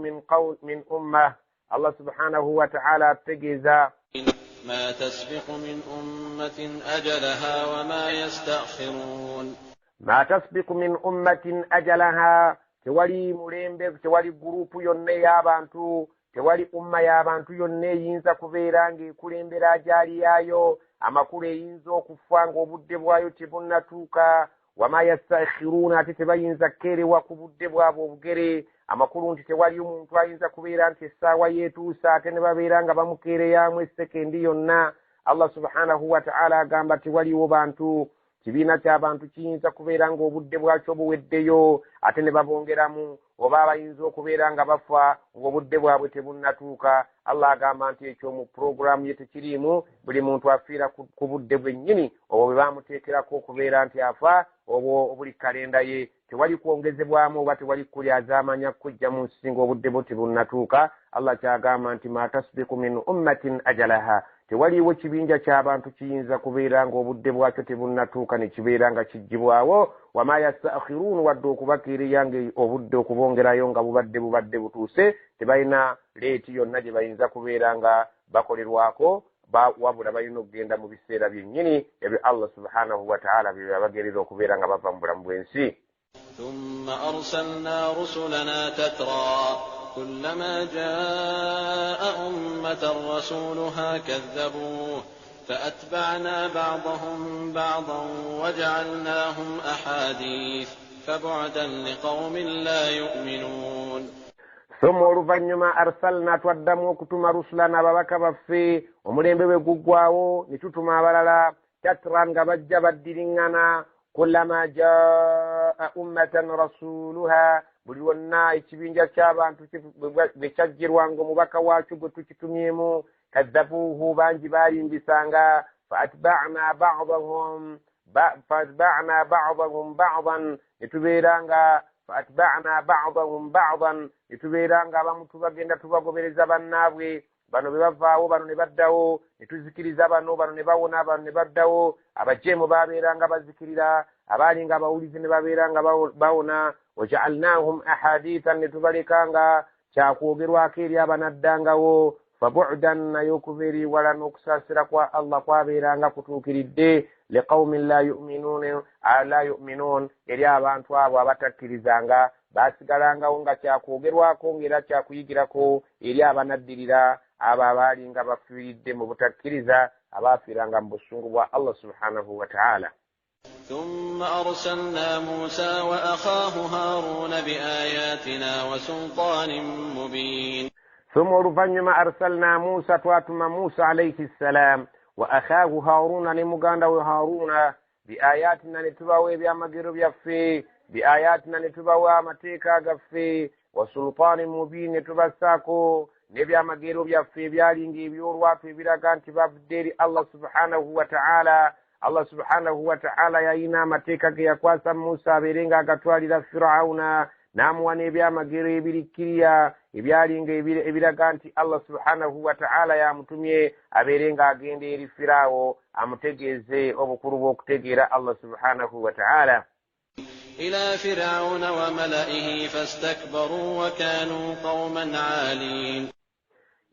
min umma, Allah subhanahu wa ta'ala ategeeza ما تسبق من أمة أجلها وما يستأخرون. ما تسبق من أمة أجلها، tewali mulembe, tewali gurupu yonna ey'abantu, tewali umma y'abantu yonna eyinza kubeera ng'ekulembera ajaali yaayo, amakulu eyinza okufa ng'obudde bwayo tebunnatuuka. Wama yastakhiruna, ate tebayinza kkeerewa ku budde bwabwe obugere. Amakulu nti tewali omuntu ayinza kubeera nti essaawa yeetuusa ate ne babeera nga bamukeereyamu essekendi yonna. Allah subhanahu wa ta'ala agamba tewaliwo bantu, kibiina ky'abantu kiyinza kubeera ng'obudde bwakyo buweddeyo ate ne babongeramu, oba abayinza okubeera nga bafa ng'obudde bwabwe tebunnatuuka. Allah agamba nti ekyo mu puroguramu ye tekiriimu, buli muntu afiira ku budde bwennyini obwo bwe baamuteekerako okubeera nti afa, obwo buli kalenda ye. Tewali kwongezebwamu oba tewali kulyazaamanya kujja mu nsi ng'obudde bwo tebunnatuuka. Allah kyagamba nti ma tasbiqu min ummatin ajalaha, tewaliwo kibinja ky'abantu kiyinza kubeera ng'obudde bwakyo tebunnatuuka ne kibeera nga kijjibwawo. Wama yastakhirun, wadde okubakeereya nga obudde okubongerayo nga bubadde butuuse, tebalina leeti yonna gye bayinza kubeera nga bakolerwako, wabula balina okugenda mu biseera byennyini ebyo Allah subhanahu wa ta'ala bye yabagerera okubeera nga bava mu bulamu bw'ensi. ثم أرسلنا رسلنا تترى كلما جاء أمة رسولها كذبوه فأتبعنا بعضهم بعضا وجعلناهم أحاديث فبعدا لقوم لا يؤمنون. ثم oluvannyuma arsalna, twaddamu okutuma rusulana ababaka baffe, omulembe bwe guggwawo ne tutuma abalala, tatran nga bajja baddiriŋŋana, kullama jaa ummatan rasuluha, buli wonna ekibinja ky'abantu bwe kyajjirwanga omubaka waakyo gwe tukitumyemu, kaddabuuhu, bangi baalimbisanga, faatba'na ba'dahum ba'dan, ne tubeera nga abamu tubagenda tubagobereza bannaabwe, bano be bavaawo bano ne baddawo, ne tuzikiriza bano ne bawona, bano ne baddawo. Abajeemu babeeranga bazikirira, abaali nga abawulizi ne babeera nga bawona. waja'alnahum ahadithan, ne tubalekanga kyakwogerwako eri abanaddangawo. fabu'dan, naye okubeera ewala n'okusaasira kwa Allah kwabeeranga kutuukiridde, liqawmin la yu'minuun, eri abantu abo abatakkirizanga, baasigalangawo nga kyakwogerwako ng'era kyakuyigirako eri abanaddirira abo abaali nga bafiiridde mu butakkiriza, abaafiiranga mu busungu bwa Allah subhanahu wa ta'ala. ثم أرسلنا موسى وأخاه هارون بآياتنا وسلطان مبين. ثم oluvannyuma arsalna Musa, twatuma Musa alayhi salam, wa akhaahu Haruna, ne muganda we Haruna, biayatina, ne tubawa ebyamagero byaffe, biayatina, ne tubawa amateeka gaffe, wa sultaanin mubiin, ne tubassaako n'ebyamagero byaffe ebyalinga ebyolwatu ebiraga nti bavudde eri Allah subhanahu wa ta'ala. Allah subhanahu wa ta'ala yalina amateeka ge yakwasa Musa abeere nga agatwalira Firawuna, n'amuwa n'ebyamagero ebirikkirya ebyalinga ebiraga nti Allah subhanahu wa ta'ala yamutumye abeere nga agenda eri Firawo amutegeeze obukulu bw'okutegeera Allah subhanahu wa ta'ala. إلى فرعون وملئه فاستكبروا وكانوا قوما عالين.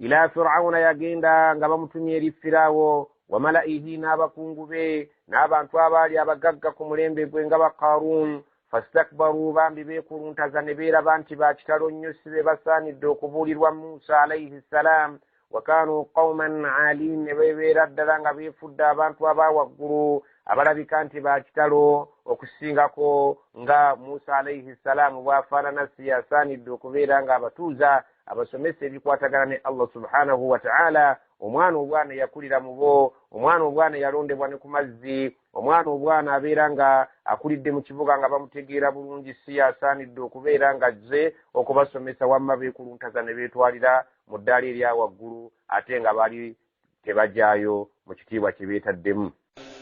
إلى فرعون yagenda nga bamutumye eri Firawo, wa malaihi, n'abakungu be, n'abantu abaali abagagga ku mulembe gwe nga ba Qarun. fastakbaru, bambi beekuluntaza ne beeraba nti bakitalo nnyo, si be basaanidde okubuulirwa Musa alayhi salam. wa kaanu qawman aliin, ne beebeera ddala nga beefudde abantu abaawaggulu abalabika nti bakitalo okusingako nga Musa alayhi salam bw'afaanana, si yasaanidde okubeera nga abatuuza abasomesa ebikwatagana ne Allah subhanahu wa ta'ala, omwana obwana yakulira mu bo, omwana obwana yalondebwa ne ku mazzi, omwana obwana abeera nga akulidde mu kibuga nga bamutegeera bulungi si yasaanidde okubeera nga azze okubasomesa wamma beekuluntaza ne beetwalira mu ddaala erya waggulu ate nga bali tebajaayo mu kitiibwa kye beetaddemu.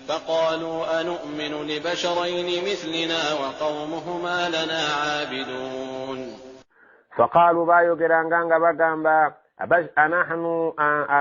فقالوا أنؤمن لبشرين مثلنا وقومهما لنا عابدون. فقالوا بايوغرanga nga bagamba anahnu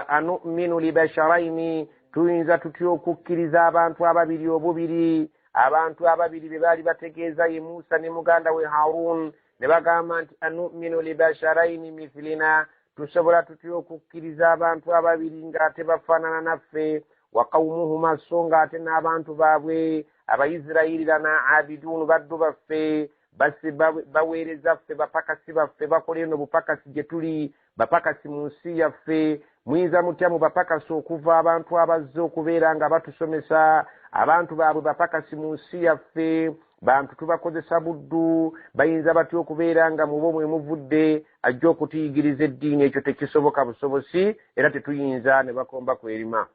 anu'minu libasharaini, tuyinza tutya okukkiriza abantu ababiri obubiri. Abantu ababiri be baali bategeeza ye Musa ne muganda we Harun, ne bagamba nti anu'minu libasharaini mithlina, tusobola tutya okukkiriza abantu ababiri ng'ate bafaanana naffe. Wa qawmuhuma, so ng'ate n'abantu baabwe Abayisirayiri lana abidun, baddu baffe baweereza ffe, bapakasi baffe, bakola eno bupakasi gye tuli, bapakasi mu nsi yaffe. Muyinza mutya mu bapakasi okuva abantu abazze okubeera nga batusomesa, abantu baabwe bapakasi mu nsi yaffe, bantu tubakozesa buddu, bayinza batya okubeera nga mu bo mwe muvudde ajja okutuyigiriza eddiini? Ekyo tekisoboka busobosi, era tetuyinza. Ne bakomba kwerima.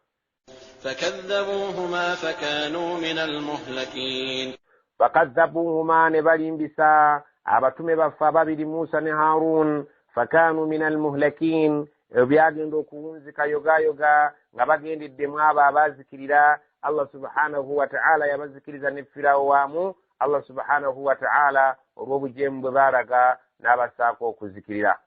فكذبوهما فكانوا من المهلكين. fakadhabuhuma, ne balimbisa abatume baffe ababiri Musa ne Harun. Fakanu min almuhlakin, byagenda okuwunzika yogayoga nga bagendeddemu abo abazikirira. Allah subhanahu wa ta'ala yabazikiriza ne Firawo waamu. Allah subhanahu wa ta'ala olw'obujeemu bwe baalaga n'abasaako okuzikirira.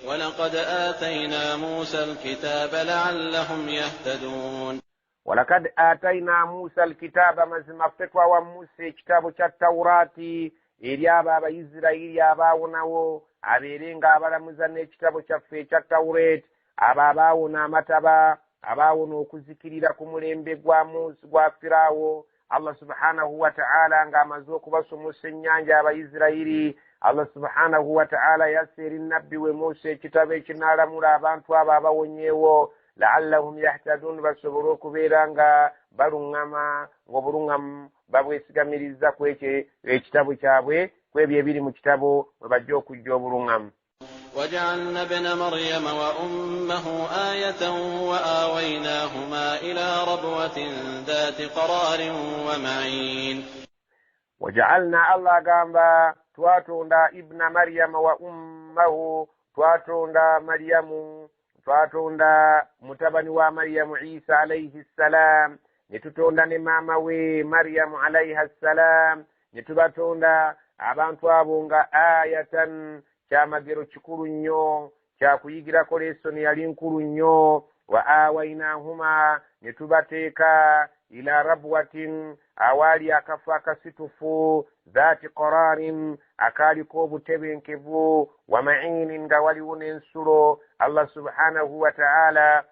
ولقد آتينا موسى الكتاب لعلهم يهتدون. ولقد آتينا موسى الكتاب, mazima ffe twawa Musa ekitabo kya Tawuraati eri abo Abayisirayiri abaawunawo, abeere ng'abalamuza n'ekitabo kyaffe ekya Tawureeti, abo abaawuna amataba, abaawuna okuzikirira ku mulembe gwa Firaawo. Allah subhanahu wa ta'ala ng'amaze okubasomosa ennyanja Abayisirayiri, Allah subhanahu wa ta'ala yasse eri nnabbi we Musa ekitabo ekinaalamula abantu abo abawonyeewo, la'allahum yahtadun, basobole okubeera nga baluŋŋama, ng'obuluŋŋamu babwesigamiriza ku ekitabo kyabwe, ku ebyo ebiri mu kitabo bwe bajja okujja obuluŋŋamu. وجعلنا ابن مريم وأمه آية وآويناهما إلى ربوة ذات قرار ومعين. وجعلنا, الله gamba twatunda ibna Maryama wa ummahu, twatunda Maryamu, twatunda mutabani wa Maryamu Isa alayhi salam, ne tutonda ne maama we Maryamu alayha salam, ne tubatonda abantu abo nga ayatan, kyamagero kikulu nnyo, kyakuyigirako lesoni yali nkulu nnyo. Wa awainahuma, ne tubateeka ila rabwatin, awaali akafo akasitufu, dhaati qararin, akaaliko obutebenkevu, wa ma'inin, nga waliwo n'ensulo. Allah subhanahu wa ta'ala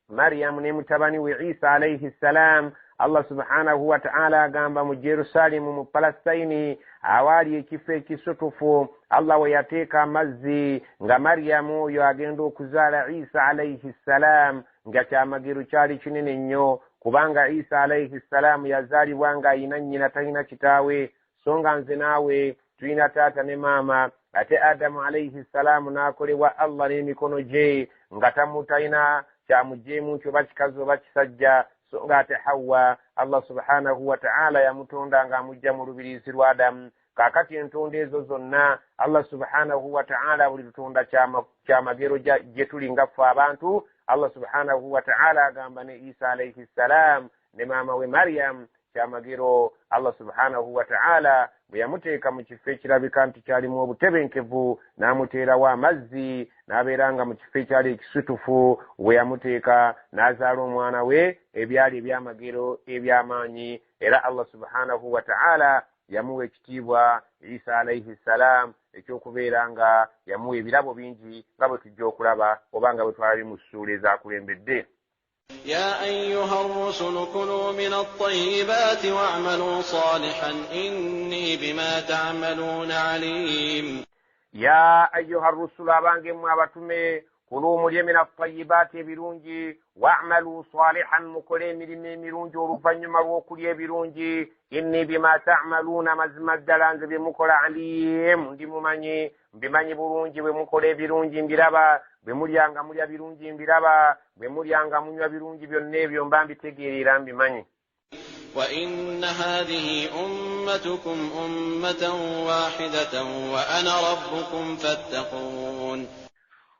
Maryamu ne mutabani we Isa alayhi salam, Allah subhanahu wa ta'ala agamba mu Jerusalemu mu Palestine awaali ekifo ekisutufu, Allah we yateeka amazzi, nga Maryamu oyo agenda okuzaala Isa alayhi salam, nga kyamagero kyali kinene nnyo, kubanga Isa alayhi salam yazaalibwa nga ayina nnyina talina kitaawe, so nga nze naawe tulina taata ne maama. Ate Adamu alayhi salam n'akolebwa Allah n'emikono gye, nga tamutalina kyamujeemu nti oba kikazi oba kisajja, so nga ate Hawa Allah subhanahu wa ta'ala yamutonda ng'amujja mu lubirizi lwa Adamu. Kaakati entonda ezo zonna Allah subhanahu wa ta'ala buli lutonda kyamagero gye tuli nga ffe abantu. Allah subhanahu wa ta'ala agamba ne Isa alayhi salam ne maama we Maryam kyamagero. Allah subhanahu wa ta'ala bwe yamuteeka mu kifo ekirabika nti kyalimu obutebenkevu, n'amuteerawo amazzi, n'abeera nga mu kifo ekyali ekisutufu, we yamuteeka n'azaala omwana we, ebyali ebyamagero ebyamaanyi. Era Allah subhanahu wa ta'ala yamuwa ekitiibwa Isa alayhi salam ekyokubeera nga yamuwa ebirabo bingi nga bwe tujja okulaba oba nga bwe twali mu ssuula ezaakulembedde. يا أيها الرسل كلوا من الطيبات واعملوا صالحا إني بما تعملون عليم. يا أيها الرسل abange mwe abatume, kulu mulye min at-tayyibati ebirungi, wa'malu salihan mukole emirimu emirungi oluvannyuma lw'okulya ebirungi inni bima ta'maluuna mazima ddala nze bye mukola alim ndi mumanyi mbimanyi bulungi bwe mukola ebirungi mbiraba bwe mulyanga mulya birungi mbiraba bwe mulyanga munywa birungi byonna ebyo mba mbitegeerera mbimanyi وإن هذه أمتكم أمة واحدة وأنا ربكم فاتقون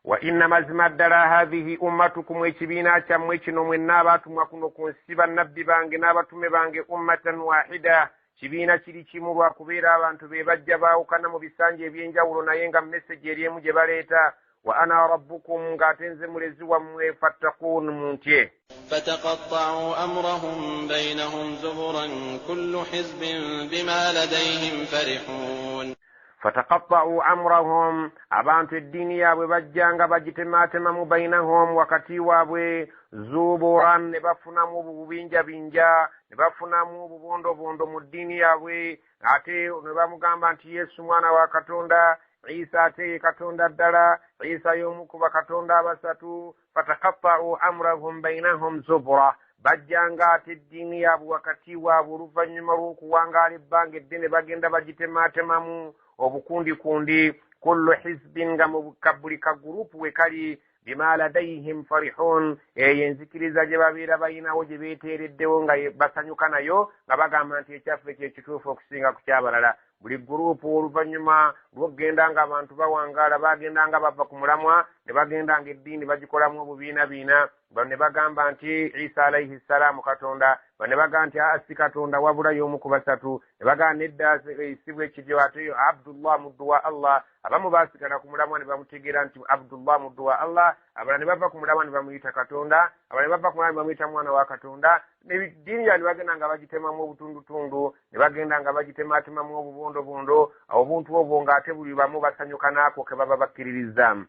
وإن مزم الدرا هذه أمتكم ويشبينا كمويشنو من ناباتم وكنكم سيبا نبدي بانج ناباتم بانج أمة واحدة شبينا شريكي مروا كبيرا وانتو بيبجبا وكانمو بسانجي بينجاولو ناينغا مسجي ريمو جباليتا وأنا ربكم قاتنز مرزوا فاتقون منتي فتقطعوا أمرهم بينهم زبرا كل حزب بما لديهم فرحون فتقطعوا أمرهم أبانت الدنيا وبجانغ بجتماتم بينهم وكتيوا زبرا نبفنا مبوبينجا بينجا نبفنا مبوبوندو بوندو مدنيا ate nebamugamba nti Yesu mwana wa Katonda Isa ate Katonda ddala Isa y'omu ku bakatonda abasatu fataqatta'u amrahum bainahum zubura bajjanga ate eddiini yaabwe wakati waabwe oluvannyuma lw'okuwangaala ebbanga eddene bagenda bagitemaatemamu obukundikundi kullu hizbin nga mu buli kagurupu we kali bima ladayhim farihun enzikiriza gye babeera bayinawo gye beeteereddewo nga basanyuka nayo nga bagamba nti ekyaffe kyekituufu okusinga ku kyabalala buli gurupu oluvannyuma lw'okugenda nga abantu bawangaala bagenda nga bava ku mulamwa ne bagenda nga eddiini bagikolamu obubiinabiina ne bagamba nti Isa alayhi salaamu Katonda ne bagamba nti asi Katonda wabula y'omu ku basatu ne bagamba nedda isibwa ekiryo ate yo Abdullah muddu wa Allah abamu baasigala ku mulamwa ne bamutegeera nti Abdullah muddu wa Allah abalala ne bava ku mulamwa ne bamuyita Katonda abalala ne bava ku mulamwa ne bamuyita mwana wa Katonda n'eddiini ne bagenda nga bagitemamu obutundutundu ne bagenda nga bagitemaatemamu obubondobondo obuntu obwo ng'ate buli bamu basanyuka n'ako ke baba bakkiririzaamu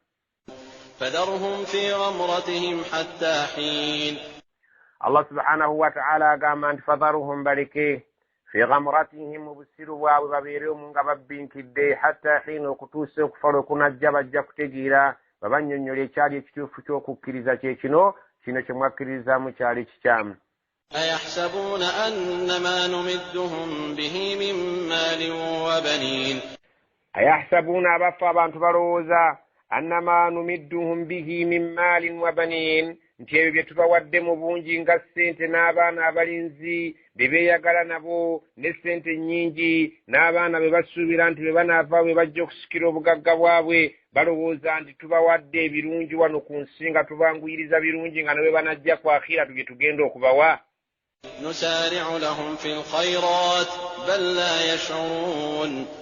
فذرهم في غمرتهم حتى حين الله سبحانه وتعالى قام أن فذرهم بلكي في غمرتهم وبسروا وبابيرهم غبابين كدي حتى حين وكتوس وكفر كنجب جاك تجيرا وبنيون يولي تشاري تشوف شوكو كريزا تشينو شنو شموا كريزا مشاري تشام أيحسبون أن ما نمدهم به من مال وبنين أيحسبون أبفا بانت بروزا أنما نمدهم به من مال وبنين nti ebyo bye tubawadde mu bungi nga ssente n'abaana abalinzi be beeyagala nabo ne ssente nnyingi n'abaana be basuubira nti be banaava bwe bajja okusikira obugagga bwabwe balowooza nti tubawadde ebirungi wano ku nsi nga tubanguyiriza birungi nga ne bwe banajja ku akhiratu bye tugenda okubawa نسارع لهم في الخيرات بل لا يشعرون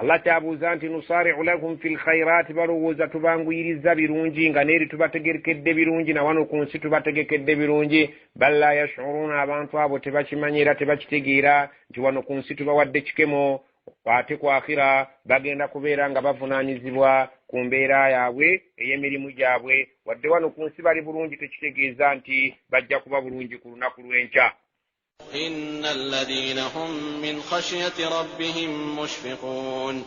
Allah kyabuuza nti nusari'u lahum fil khayraati balowooza tubanguyiriza birungi nga neeri tubategekedde birungi na wano ku nsi tubategekedde birungi bal la yash'uruuna abantu abo tebakimanyi era tebakitegeera nti wano ku nsi tubawadde kikemo ate ku akhira bagenda kubeera nga bavunaanyizibwa ku mbeera yaabwe ey'emirimu gyabwe wadde wano ku nsi bali bulungi tekitegeeza nti bajja kuba bulungi ku lunaku lw'enkya إن الذين هم من خشية ربهم مشفقون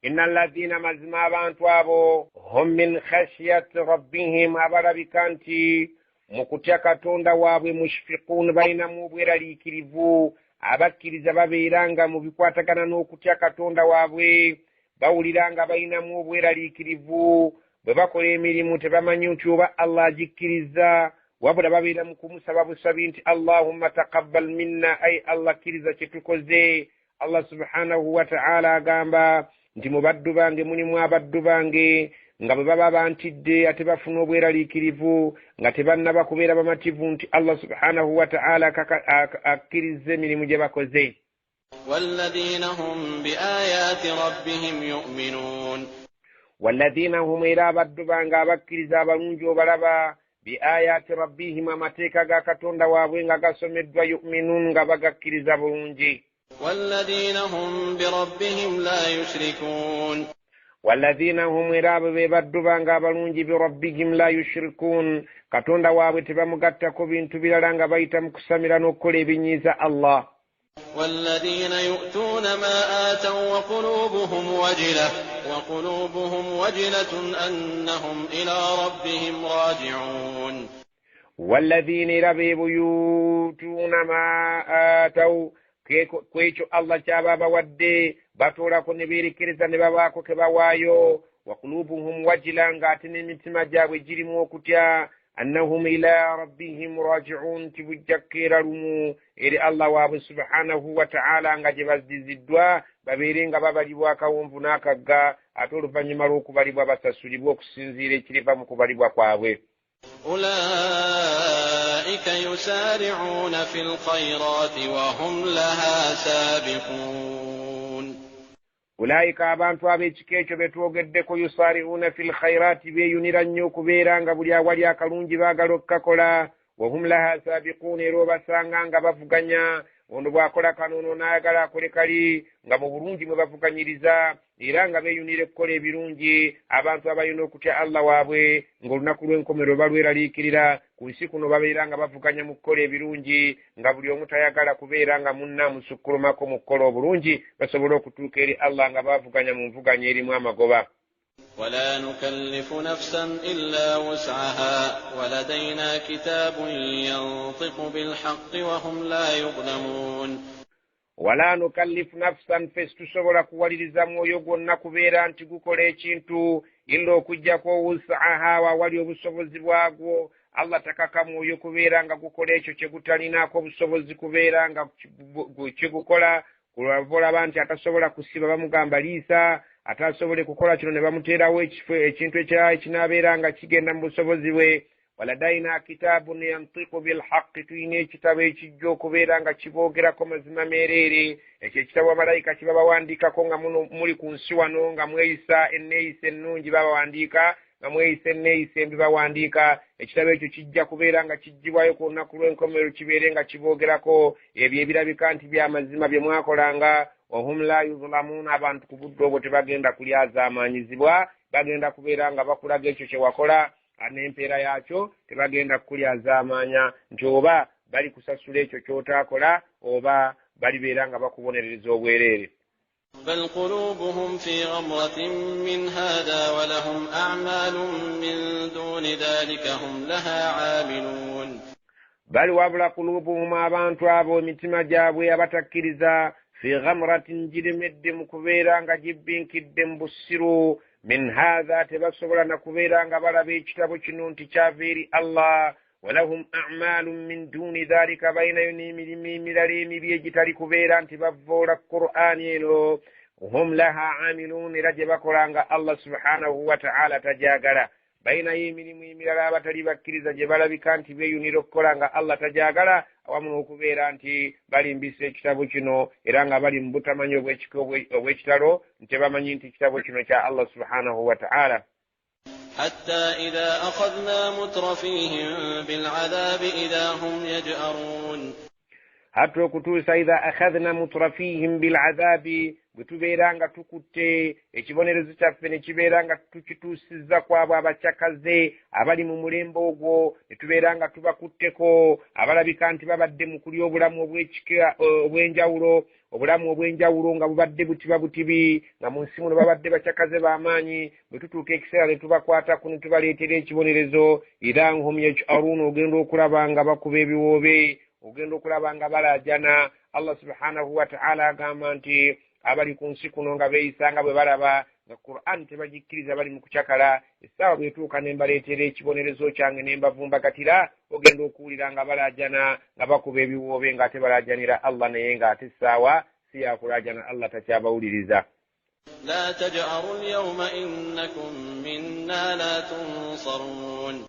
إن الذين مزما بانتوابو هم من خشية ربهم أبربكانتي مكتيا كتوندا وابو مشفقون بين مبيرا ليكريفو abakiriza babeeranga mu bikwatagana n'okutya Katonda waabwe bawuliranga bayinamu obweraliikirivu bwe bakola emirimu tebamanyi nti oba Allah agikkiriza wabula babeera mu kumusaba busabi nti Allahumma taqabbal minna ay Allah kiriza kyetukoze Allah subhanahu wa ta'ala agamba nti mu baddu bange mulimu abaddu bange nga bwe baba bantidde ate bafuna obweraliikirivu nga tebannaba kubeera bamativu nti Allah subhanahu wa ta'ala akkiriza emirimu gye bakoze والذين هم بآيات ربهم يؤمنون والذين هم إلى abaddu bange abakkiriza abalungi obalaba بآيات ربهم amateeka ga Katonda waabwe nga gasomeddwa yu'minun nga bagakkiriza bulungi والذين هم بربهم لا يشركون والذين هم abo be baddu bange abalungi birabbihim la yushrikun Katonda waabwe tebamugattako bintu birala nga bayita mu kusamira n'okukola ebinyiiza Allah والذين يؤتون ما آتوا وقلوبهم وجلة أنهم إلى ربهم راجعون walladhina rabibu yutuna ma ataw kwecho Allah kyaba bawadde batolako ne berekeriza ne babaako ke bawaayo wa qulubuhum wajilanga ate n'emitima gyabwe girimu okutya annahum ila rabbihim raji'un tibujjakira lumu eri Allah waabwe subhanahu wa ta'ala nga gye baziziddwa babeere nga babalibwa akawonvu n'akagga ate oluvannyuma lw'okubalibwa basasulibwa okusinziira ekiriva mu kubalibwa kwabwe. أولئك يسارعون في الخيرات وهم لها سابقون أولئك abantu ab'ekika ekyo betwogeddeko yusari'una fil khairati beeyunira nnyo okubeera nga buli awali akalungi baagala okukakola wahum laha sabiqun era obasanga nga bavuganya ono bw'akola kanono n'ayagala akole kali nga mu bulungi mwe bavuganyiriza era nga beeyunira okukola ebirungi abantu abalina okutya Allah waabwe ng'olunaku lw'enkomero balweraliikirira ku nsi kuno babeera nga bavuganya mu kukola ebirungi nga buli omu tayagala kubeera nga munna amusukkulumako mu kukola obulungi basobole okutuuka eri Allah nga bavuganya mu nvuganya erimu amagoba. ولا نكلف نفسا إلا وسعها ولدينا كتاب ينطق بالحق وهم لا يظلمون. ولا نكلف نفسا فاستسبر kuwaliriza mwoyo gwonna kubeera nti gukola ekintu illa okuggyako wusaha wawali obusobozi bwagwo. Allah takaka mwoyo kubeera nga gukola ekyo kye gutalinaako obusobozi kubeera nga kigukola kulwavolaba nti atasobola kusiba bamugamba liisa atasobole kukola kino ne bamuteerawo ekintu ekinaabeera nga kigenda mu busobozi bwe. waladaina kitabun yantiqu bilhaqqi tuyina ekitabo ekijja okubeera nga kiboogerako mazima meereere. ekyo ekitabo abalayika kiba bawandiikako nga muli ku nsi wano nga mweyisa enneeyisa ennungi babawandiika nga mweyisa enneeyisa embi bawandiika. ekitabo ekyo kijja kubeera nga kijjibwayo ku lunaku lw'enkomero kibeere nga kiboogerako ebyo ebirabika nti by'amazima bye mwakolanga. wahum la yuzlamuuna abantu ku budde obwo tebagenda kulyazaamaanyizibwa bagenda kubeera nga bakulaga ekyo kye wakola n'empeera yaakyo tebagenda kukulyazaamaanya nti oba bali kusasula ekyo ky'otaakola oba balibeera nga bakubonerereza obwereere. بل قلوبهم في غمرة من هذا ولهم أعمال من دون ذلك هم لها عاملون. بل وابلا قلوبهم abantu abo emitima gyabwe abatakkiriza fi ghamratin jirimedde mu kubeera nga jibbinkidde mu bussiru min hadha tebasobola na kubeera nga balaba ekitabo kino nti kyava eri Allah. walahum a'malun min duni dhalika bayinayo n'emirimu emirala emibi egitali kubeera nti bavvoola Qur'ani eno. hum laha amilun era gye bakola nga Allah subhanahu wa ta'ala tajaagala. bayinayo emirimu emirala abatali bakkiriza gye balabika nti beeyunira okukola nga Allah tajaagala awamu n'okubeera nti balimbisa ekitabo kino era nga bali mu butamanyi obw'ekitalo nti bamanyi nti ekitabo kino kya Allah subhanahu wa ta'ala. حتى إذا أخذنا مترفيهم بالعذاب إذا هم يجأرون. حتى okutuusa إذا أخذنا مترفيهم بالعذاب bwe tubeera nga tukutte ekibonerezo kyaffe ne kibeera nga tukituusizza kwabo abakyakaze abali mu mulembe ogwo ne tubeera nga tubakutteko abalabika nti babadde mu kulya obulamu obw'enjawulo obulamu obw'enjawulo nga bubadde butiba butibi nga mu nsi muno babadde bakyakaze b'amaanyi. bwe tutuuka ekiseera ne tubakwatako ne tubaleetera ekibonerezo era hum yaj'aruun ogenda okulaba nga bakuba ebiwoobe ogenda okulaba nga balaajana. Allah subhanahu wa ta'ala agamba nti abali ku nsi kuno nga beeyisa nga bwe balaba nga Qur'an tebagikkiriza bali mu kucakala essaawa bwetuuka ne mbaleetera ekibonerezo kyange ne mbavumbagatira ogenda okuwulira nga balaajana nga bakuba ebiwoobe ng'ate balaajanira Allah naye ng'ate essaawa si yakulaajana Allah takyabawuliriza. لا تجأروا اليوم إنكم منا لا تنصرون.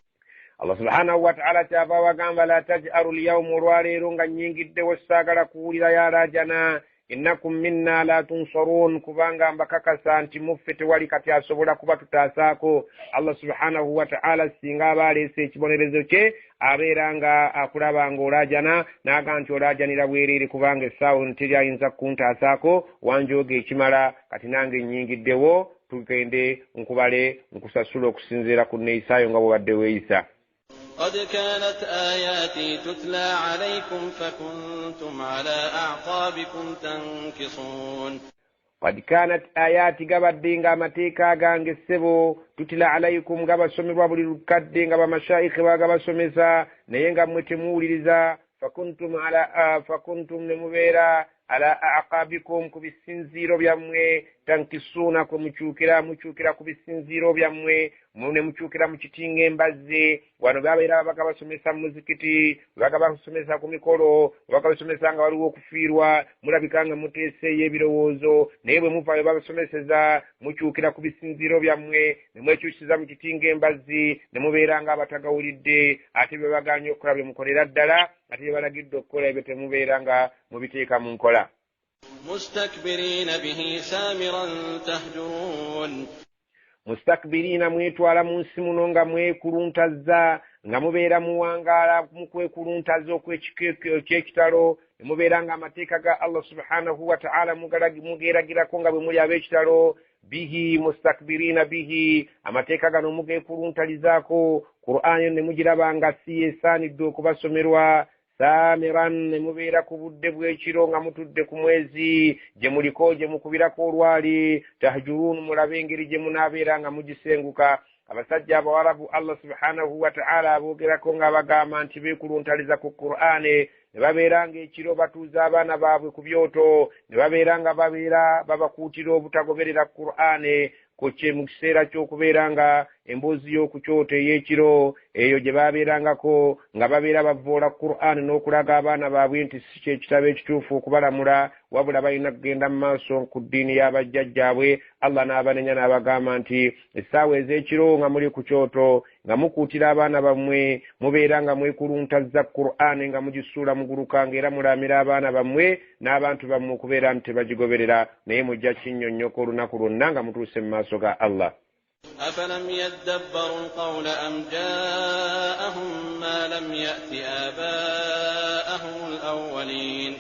Allah subhanahu wa ta'ala kyava bagamba la taj'aru al-yawma olwaleero nga nnyingiddewo saagala kuwulira yalaajana. innakum minna la tunsarun kubanga mbakakasa nti muffe tewali kati asobola kuba tutaasaako. Allah subhanahu wa ta'ala singa abaleese ekibonerezo kye abeera nga akulaba nga olaajana n'aga nti olaajanira bwereere kubanga essaawa nteri ayinza kuntaasaako wanjooga ekimala kati nange nnyingiddewo tugende nkubale nkusasula okusinziira ku neeyisaayo nga bwebadde weeyisa. قد كانت آياتي تتلى عليكم فكنتم على أعقابكم تنكصون. qad kanat ayati gabadde nga amateeka gange ssebo tutila alaykum gabasomerwa buli lukadde nga bamashayikhi bagabasomesa naye nga mmwe temuwuliriza fakuntum ne mubeera ala aqabikum ku bisinziiro byammwe tankisuuna kwe mukyukira ku bisinziiro byammwe ne mukyukira mu kitinga embazze wano babeera bagabasomesa mu muzikiti bagabasomesa ku mikolo bagabasomesa nga waliwo okufiirwa mulabika nga muteeseeyo ebirowoozo naye bwe muva babasomeseza mukyukira ku bisinziiro byammwe ne mwekyusiza mu kitinga embazzi ne mubeera nga abatagawulidde ate bye baganye okukola bye mukolera ddala ate bye balagidde okukola ebyo temubeera nga mubiteeka mu nkola. mustakbiriina bihi saamiran tahjurun, mustakbiriina mwetwala mu nsi muno nga mwekuluntaza nga mubeera muwangaala mu kwekuluntaza okw'ekitalo ne mubeera nga amateeka ga Allah subhanahu wa ta'ala mugeeragirako nga bwe muli ab'ekitalo. bihi mustakbiriina bihi, amateeka gano mugeekuluntalizaako. Qur'aan ne mugiraba nga si esaanidde okubasomerwa. saamiran ne mubeera ku budde bw'ekiro nga mutudde ku mwezi gye muliko gye mukubirako olwali. tahjuruun, mulabe engeri gye munaabeera nga mugisenguka. abasajja abawarabu Allah subhanahu wa ta'ala aboogerako nga bagamba nti beekuluntaliza ku Qur'aane ne babeera ng'ekiro batuuza abaana baabwe ku byoto ne babeera nga babakuutira obutagoberera Qur'aane kye mu kiseera ky'okubeera nga emboozi y'oku kyoto ey'ekiro eyo gye baabeerangako nga babeera bavoola Qur'aani n'okulaga abaana baabwe nti si kyekitabo ekituufu okubalamula wabula balina kugenda mu maaso ku ddiini y'abajjajjaabwe. Allah n'abanenya n'abagamba nti essaawa ez'ekiro nga muli ku kyoto nga mukuutira abaana bammwe mubeera nga mwekuluntaza Qur'aani nga mugisuula muguluka ng'era mulamira abaana bammwe n'abantu bammwe okubeera nti tebagigoberera naye mujja kinnyonnyoka olunaku lwonna nga mutuuse mu maaso ga Allah. أفلم يدبروا القول أم جاءهم ما لم يأت آباءهم الأولين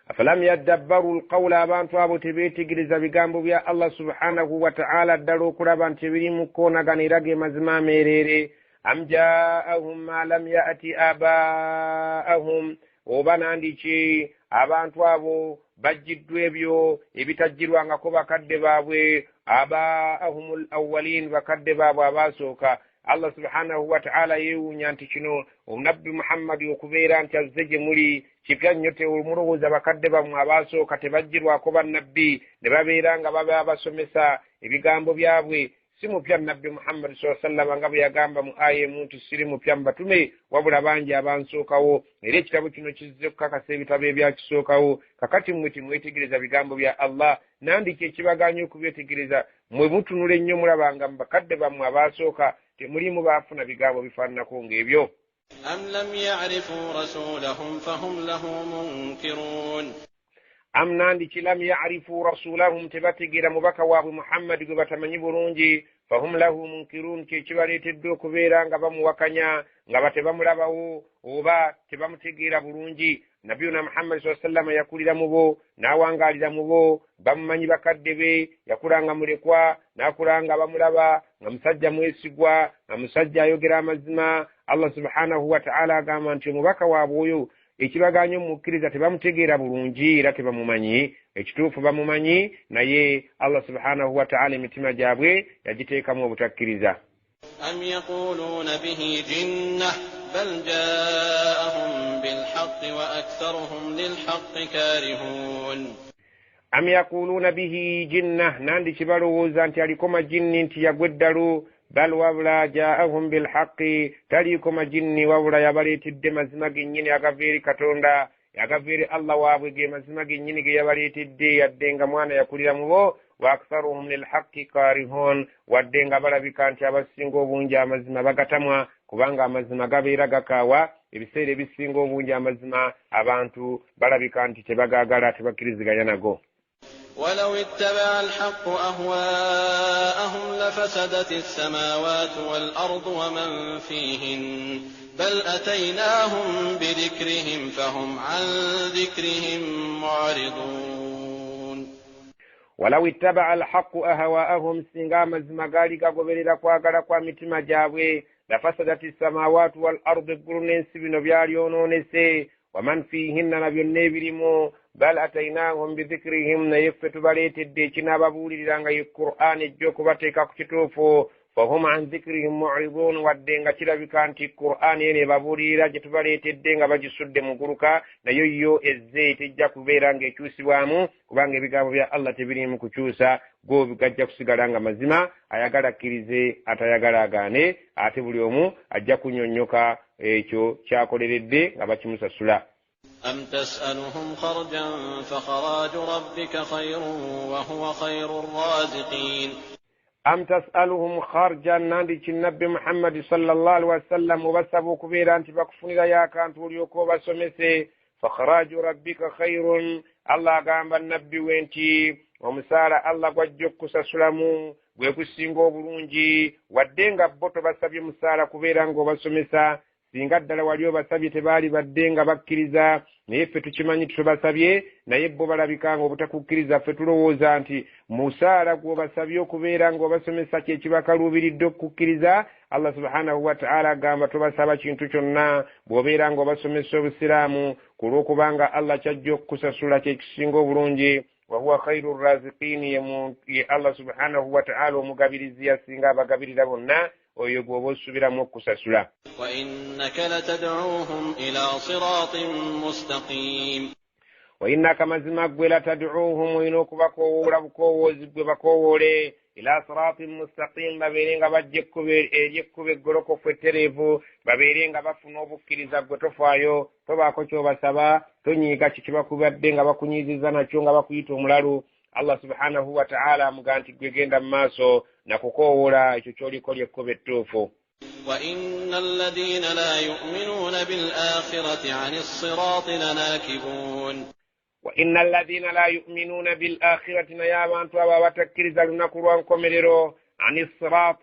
أفلم يدبروا القول abantu abo tebeetegereza bigambo bya Allah subhanahu wa ta'ala ddala okulaba nti birimu koonaganira ge mazima ameerere. am jaa'ahum ma lam ya'ti abaa'ahum, oba nandiki abantu abo bajjiddwa ebyo ebitajjirwangako bakadde baabwe. abaahumul awwalin, bakadde baabwe abaasooka. Allah subhanahu wa ta'ala yeewuunya nti kino omunabbi Muhammad okubeera nti azze gye muli kipya nnyo, temulowooza bakadde bammwe abaasooka tebajjirwako bannabbi ne babeera nga baba basomesa ebigambo byabwe. si mupya nabbi Muhammad sallallahu alaihi wasallam nga bwe yagamba mu aya emu nti siri mupya mu batume wabula bangi abansookawo. era ekitabo kino kizze kukakasa ebitabo ebyakisookawo. kakati mmwe timwetegereza bigambo bya Allah, nandiki ekibaganya okubyetegereza. mmwe mutunula ennyo mulabanga mu bakadde bammwe abaasooka temulimu baafuna bigambo bifaananako ng'ebyo. am lam ya'rifu rasulahum fahum lahu munkirun, am nandiki lam ya'rifu rasulahum, tebategeera mubaka waabwe Muhammad gwe batamanyi bulungi. fahum lahu munkirun, kyekibaleetedde okubeera nga bamuwakanya nga batebamulabawo oba tebamutegeera bulungi. nabiyuna Muhammad sallallahu alaihi wasallam yakulira mu bo n'awangaalira mu bo, bamumanyi bakadde be, yakulanga mulekwa n'akulanga bamulaba nga musajja mwesigwa nga musajja ayogera amazima. Allah subhanahu wa ta'ala agamba nti omubaka waabwe oyo ekibaganya omukkiriza tebamutegeera bulungi era tebamumanyi. ekituufu bamumanyi naye Allah subhanahu wa ta'ala emitima gyabwe yagiteekamu obutakkiriza. am yaquluna bihi jinnah bal jaa'ahum bilhaqqi wa aktharuhum lilhaqqi karihun, am yaquluna bihi jinnah, nandiki balowooza nti aliko majinni nti yagwa eddalu. bal wabula jaa'ahum bilhaqqi, taliiko majinni wabula yabaleetedde mazima gennyini agava eri Katonda, agava eri Allah waabwe ge mazima gennyini ge yabaleetedde, yadde nga mwana yakulira mu bo. wa aktharuhum lilhaqqi karihun, wadde nga balabika nti abasinga obungi amazima bagatamwa, kubanga amazima gabeera gakaawa. ebiseera ebisinga obungi amazima abantu balabika nti tebagaagala, tebakkiriziganya nago. ولو اتبع الحق أهواءهم لفسدت السماوات والأرض ومن فيهن بل أتيناهم بذكرهم فهم عن ذكرهم معرضون. ولو اتبع الحق أهواءهم سنغا مزمغالي كغبريرا كواغالا كواميتما جابwe لفسدت السماوات والأرض قرنين سبينو بياليونونسي ومن فيهن نبيون نبيرمو bal atainahum bidhikrihim naye ffe tubaleetedde ekinaababuuliranga ye qur'an ejja okubateeka ku kituufu fahum an dhikrihim mu'ridun wadde nga kirabika nti qur'an eno ebabuulirira gye tubaleetedde nga bagisudde mu guluka nayo yo ezze tejja kubeera ng'ekyusibwamu kubanga ebigambo bya allah tebirimu kukyusa go gajja kusigala nga mazima ayagala akkirize atayagala agaane ate buli omu ajja kunnyonnyoka ekyo kyakoleredde nga bakimusasula. أم تسألهم خرجا فخراج ربك خير وهو خير الرازقين أم تسألهم خرجا ناندي النبي محمد صلى الله عليه وسلم وبسبوا كبيرا أنت بكفني يا كانت وليوكو بسمسي فخراج ربك خير الله قام النبي وينتي ومسارة الله قجوك سسلمو gwekusinga obulungi wadde nga bo tobasabye musaala kubeera ng'obasomesa singa ddala wali obasabye tebaali badde nga bakkiriza naye ffe tukimanyi tubasabye naye bo balabika nga obutakukkiriza ffe tulowooza nti musaala gw'obasabye okubeera ng'obasomesa kyekibakaluubiridde okukkiriza allah subhanahu wa ta'ala agamba tobasaba kintu kyonna bw'obeera ng'obasomesa obusiraamu ku lw'okubanga allah kyajja okukusasula kyekisinga obulungi وهو خير الرازقين يا الله سبحانه وتعالى ومغابريزي ياسينغا bagabirira bonna oyo gw'obosubiramu okusasula. وإنك لتدعوهم إلى صراط مستقيم وإنك mazima gwe latad'uuhum olina okubakoowoola bukowoozi gwe bakowoole ila siratin mustaqim babeere nga bajja ekkubo eggolokofu ettereevu babeere nga bafuna obukkiriza gwe tofaayo tobaako ky'obasaba tonyiiga kikibakubadde nga bakunyiiziza nakyo nga bakuyita omulalu allah subhanahu wa ta'ala amuga nti gwe genda mu maaso nakukoowoola ekyo ky'oliko lyekkubo ettuufu. وإن الذين لا يؤمنون بالآخرة عن الصراط لناكبون وإن الذين لا يؤمنون بالآخرة نيا abantu ababatakiriza lunaku lwa nkomerero عن الصراط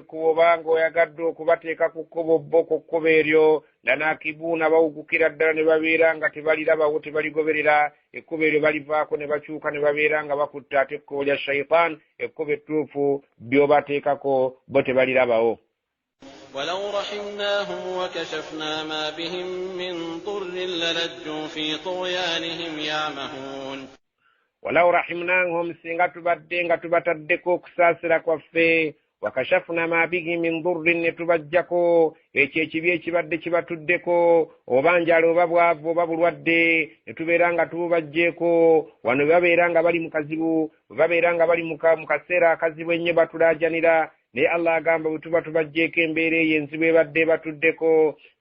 kubango yagaddo kubateeka ku kkubo bbo ku kkubo eryo lanakibuuna bawugukira ddala ne babeera nga tebalirabawo tebaligoberera ekkubo eryo balivaako ne bakyuka ne babeera nga bakutta ate ekkubo lya shaitan ekkubo ettuufu byobateekako bo tebalirabawo. ولو رحمناهم وكشفنا ما بهم من ضر للجوا في طغيانهم يعمهون ولو رحمناهم singa tubadde nga tubataddeko okusaasira kwaffe wakashafuna ma bihim min dhurrin ne tubajjako ekyo ekibi ekibadde kibatuddeko oba njala oba bwavu oba bulwadde ne tubeera nga tububajjeeko wano babeera nga bali mu kazibu babeera nga bali mu kaseera akazibu ennyo batulaajanira naye allah agamba bwe tuba tubajjeeko embeera eyo enzibu ebadde batuddeko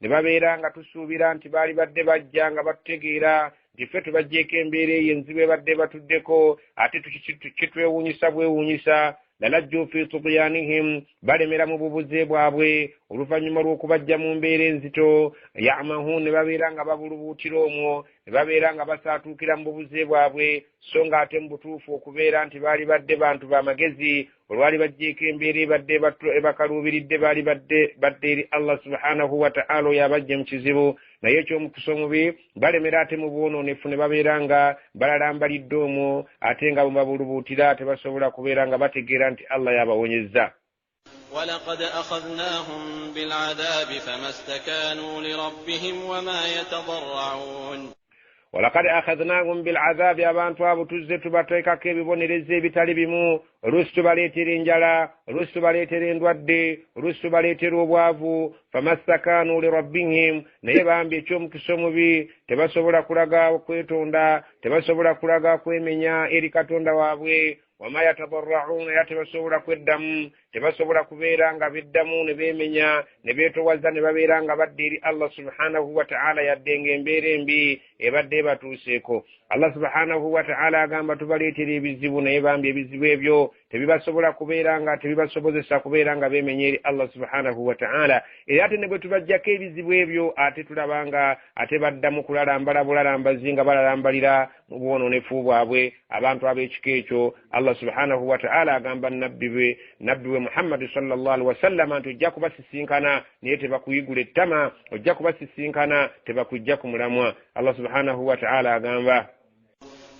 ne babeera nga tusuubira nti baali badde bajja nga batutegeera nti ffe tubajjeeko embeera eyo enzibu ebadde batuddeko ate kitwewuunyisa bwewuunyisa lalajju fi tughyanihim balemera mu bubuze bwabwe oluvannyuma lw'okubajja mu mbeera enzito yamahun ne babeera nga babulubuutira omwo ne babeera nga basaatuukira mu bubuze bwabwe so nga ate mu butuufu okubeera nti baali badde bantu b'amagezi olwali bajjeeko embeera ebadde ebakaluubiridde baali badde eri allah subhanahu wa ta'ala oyo abajje mu kizibu naye eky'omukusa omubi balemera ate mu bwonoonefu ne babeera nga balalambalidde omwo ate nga babulubuutira tebasobola kubeera nga bategeera nti allah yabawonyezza. ولقد أخذناهم بالعذاب فما استكانوا لربهم وما يتضرعون ولقد أخذناهم بالعذاب abantu abo tuzze tubateekako ebibonereza ebitali bimu oluusi tubaleetera enjala oluusi tubaleetera endwadde oluusi tubaleetera obwavu famastakanu lirabbihim naye bambi eky'omukisa omubi tebasobola kulaga kwetonda tebasobola kulaga kwemenya eri katonda waabwe wama yatadarrauna ya tebasobola kweddamu tebasobola kubeera nga beddamu ne beemenya ne beetowaza ne babeera nga badde eri allah subhanahu wa ta'ala yadde ng'embeera embi ebadde ebatuuseeko. allah subhanahu wa ta'ala agamba tubaleetera ebizibu naye bambi ebizibu ebyo tebibasobola kubeera nga tebibasobozesa kubeera nga beemenya eri allah subhanahu wa ta'ala era ate ne bwe tubajjako ebizibu ebyo ate tulabanga ate baddamu kulalambala bulalambazi nga balalambalira mu bwonoonefu bwabwe abantu ab'ekika ekyo. allah subhanahu wa ta'ala agamba nabbi we muhammadi sallallahu alaihi wasallam nti ojja kubasisinkana naye tebakuyigula ettama ojja kubasisinkana tebakujja ku mulamwa. allah subhanahu wa ta'ala agamba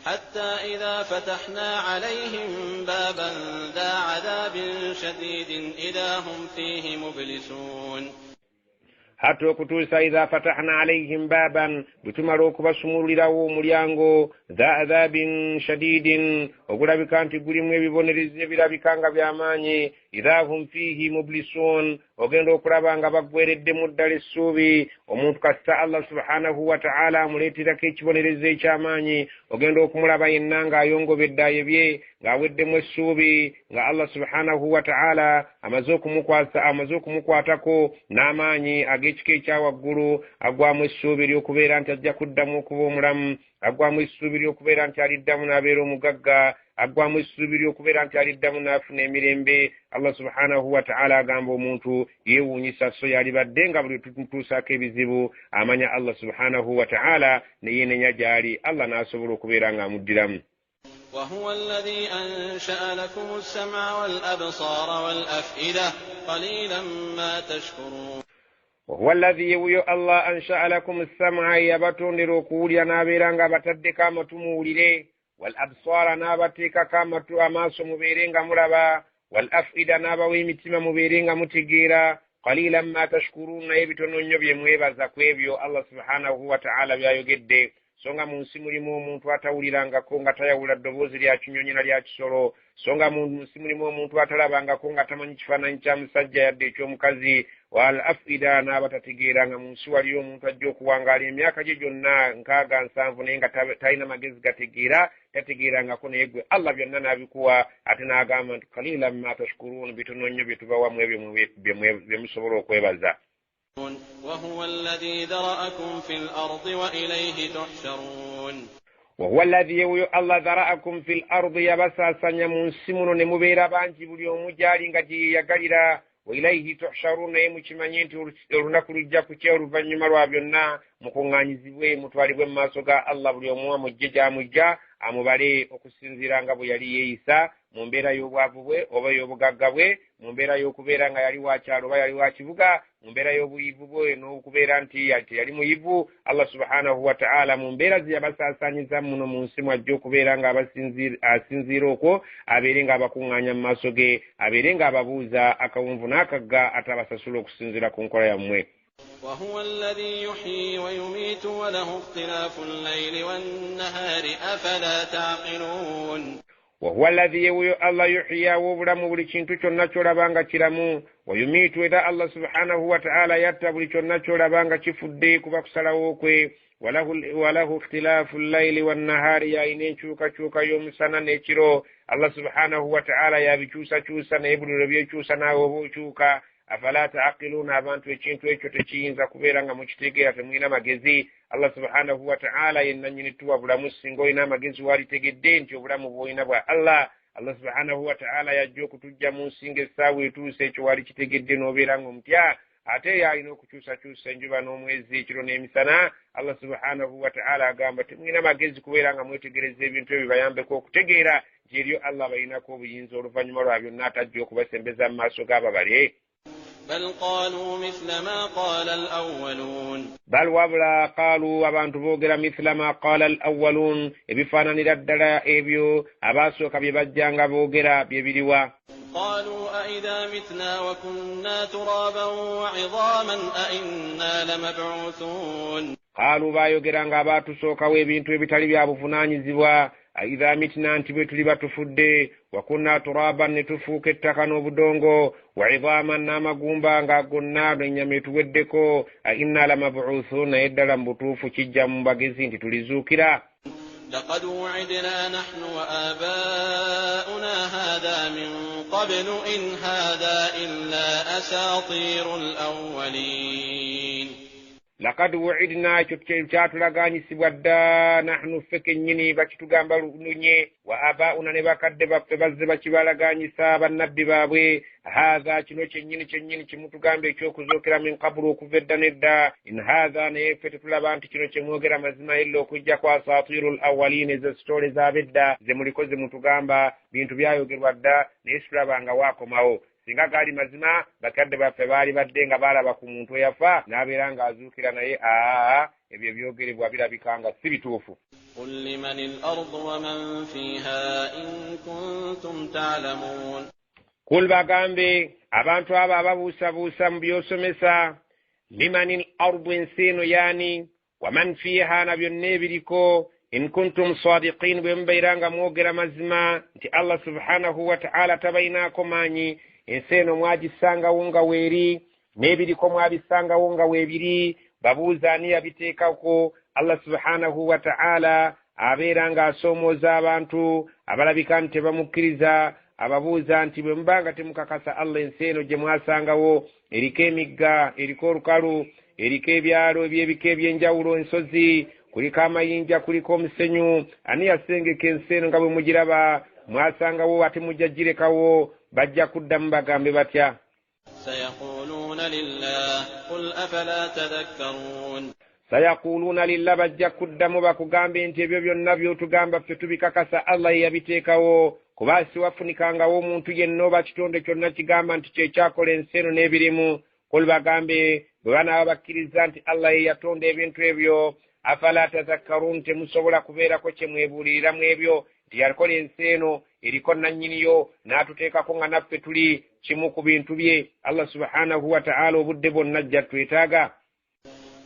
حتى إذا فتحنا عليهم بابا ذا عذاب شديد إذا هم فيه مبلسون hatta okutuusa idha fatahna alayhim baban bwetumala okubasumululirawo omulyango dha adhabin shadidin ogulabika nti gulimu ebibonerezo ebirabika nga by'amaanyi idha hum fihi mublisun ogenda okulaba nga baggwereddemu ddala essuubi omuntu kasita Allah subhanahu wa ta'ala amuleeterako ekibonerezo eky'amaanyi ogenda okumulaba yenna ng'ayongobedde ayebye ng'aweddemu essuubi nga Allah subhanahu wa ta'ala amaze okumukwatako n'amaanyi ag'ekika ekyawaggulu agwamu essuubi ly'okubeera nti ajja kuddamu okuba omulamu agwamu essuubi ly'okubeera nti aliddamu n'abeera omugagga agwamu essuubi ly'okubeera nti aliddamu n'afuna emirembe Allah subhanahu wa ta'ala agamba omuntu yeewuunyisa so yalibadde nga buli tutuusaako ebizibu amanya Allah subhanahu wa ta'ala ne yeenenya gy'ali Allah n'asobola okubeera ng'amuddiramu. وهو الذي أنشأ لكم السمع والأبصار والأفئدة قليلا ما تشكرون. وهو الذي يوي الله أنشأ لكم السمع يبتون لركوليا نابيرانغا بتدكا متمولي والأبصار نابتك كامتو أماسو مبيرينغا مربا والأفئدة نابوي متما مبيرينغا متجيرا قليلا ما تشكرون يبتون نيوبي مويبا كويبيو الله سبحانه وتعالى بيا يجد songa munsi mulimu omuntu atawulirangako nga tayawula ddoboozi lya kinyonyi na lya kisolo songa munsi mulimu omuntu atalabangako nga tamanyi kifaananyi kya musajja yadde eky'omukazi wal afida n'abatategeeranga munsi waliyo omuntu ajja okuwangaala emyaka gye gyonna 67 naye nga talina magezi gategeera tategeerangako naye gwe Allah byonna n'abikuwa ate n'agamba nti qalilan ma tashkurun bitono nnyo bye tubawamu ebyo bye musobola okwebaza. وهو الذي ذرأكم في الأرض وإليه تحشرون. وهو الذي يوي الله ذرأكم في الأرض يبساسا يمنسمون نمبير بانجي بليوم جاري نجي يقلira وإليه تحشرون يمشمانين ترنكر الجاكو تيرو فنجمروا بيونا mukuŋŋaanyizibwe mutwalibwe mu maaso ga Allah buli omu amujje gy'amujja amubale okusinziira nga bwe yali yeeyisa mu mbeera y'obwavu bwe oba y'obugagga bwe mu mbeera y'okubeera nga yali wa kyalo oba yali wa kibuga mu mbeera y'obuyivu bwe n'okubeera nti yali muyivu Allah subhanahu wa ta'ala mu mbeera ze yabasaasaanyiza muno mu nsi mwajja okubeera nga asinziira okwo abeere nga abakuŋŋaanya mu maaso ge abeere nga ababuuza akawunvu n'akagga atabasasula okusinziira ku nkola yammwe. وهو الذي يحيي ويميت وله اختلاف الليل والنهار أفلا تعقلون. وهو الذي الله يحيي وبرم buli kintu kyonna ky'olabanga kiramu wayumiitu era Allah subhanahu wa ta'ala yatta buli kyonna ky'olabanga kifudde kuba kusalawo kwe walahu ikhtilaafu llayli wannahari yalina enkyukakyuka y'omusana n'ekiro Allah subhanahu wa ta'ala yabikyusakyusa naye buli lwe byekyusa naawe oba okyuka afala ta'aqiluna abantu ekintu ekyo tekiyinza kubeera nga mukitegeera temulina magezi Allah subhanahu wa ta'ala yenna nnyini tuwa bulamu singa olina amagezi walitegedde nti obulamu bw'olina bwa Allah subhanahu wa ta'ala yajja okutujja mu nsinga essaawa etuuse ekyo wali kitegedde n'obeera ng'omutya ate yalina okukyusakyusa enjuba n'omwezi ekiro n'emisana Allah subhanahu wa ta'ala agamba temulina magezi kubeera nga mwetegereza ebintu ebyo bayambeko okutegeera nti eryo Allah balinako obuyinza oluvannyuma lwa byonna atajja okubasembeza mu maaso g'ababale. بل قالوا مثل ما قال الأولون. بل وابلا قالوا abantu boogera مثل ما قال الأولون ebifaananira ddala ebyo abasooka bye bajjanga boogera bye biriwa. قالوا أئذا متنا وكنا ترابا وعظاما أئنا لمبعوثون. قالوا bayogeranga abaatusookawo ebintu ebitali bya buvunaanyizibwa aidha mitna nti bwe tuli batufudde wakunna turaban ne tufuuka ettaka n'obudongo wa idhaman n'amagumba nga gonna n'ennyama etuweddeko ainna lamabuuthun naye ddala mu butuufu kijja mu bagezi nti tulizuukira. لقد وعدنا نحن وآباؤنا هذا من قبل إن هذا إلا أساطير الأولين. لقد وعدنا kyatulaganyisibwa dda nahnu ffe kennyini bakitugamba lunye wa abauna ne bakadde baffe bazze bakibalaganyisa bannabbi baabwe haadha kino kyennyini kimutugamba ekyokuzookera min qabulu okuva edda nedda in haadha naye ffe tetulaba nti kino kyemwogera mazima illa okujja kwa asaatiru l awalin ezo sitole z'abedda ze muliko ze mutugamba bintu byayogerwa dda naye situlaba nga waakomawo. Singa gaali mazima bakadde baffe baali badde nga baalaba ku muntu eyafa n'abeera ng'azuukira naye ebyo ebyogerebwa birabika nga si bituufu. قل لمن الأرض ومن فيها إن كنتم تعلمون. قل bagambe abantu abo ababuusabuusa mu byosomesa limanil ardu enseno yani waman fiha na byonna ebiriko in kuntum sadiqin bwe mubairanga mwogera mazima nti Allah subhanahu wa ta'ala tabainako manyi enseno mwagisangawo nga weeri n'ebiriko mwabisangawo nga weebiri babuuza ani yabiteekako Allah subhanahu wa ta'ala abeera ng'asoomooza abantu abalabika nti tebamukkiriza ababuuza nti bwe mubanga temukakasa Allah enseno gye mwasangawo eriko emigga eriko olukalu eriko ebyalo ebyebika ebyenjawulo ensozi kuliko amayinja kuliko omusenyu ani yasengeka enseno nga bwe mugiraba mwasangawo ate mujja girekawo bajja kuddamu bagambe batya sayaquluna lillah qul afala tadhakkarun sayaquluna lillah bajja kuddamu bakugambe nti ebyo byonna byotugamba ffe tubikakasa Allah yabiteekawo kuba siwafunikangawo omuntu yenna oba kitonde kyonna kigamba nti kyekyakola enseno n'ebirimu kul bagambe bwe banaaba bakkiriza nti Allah ye yatonda ebintu ebyo afala tazakkarun temusobola kubeerako kye mwebuuliriramu ebyo nti yakola enseno eriko nannyiniyo n'atuteekako nga naffe tuli kimu ku bintu bye Allah subhanahu wa ta'ala obudde bwonna ajja twetaaga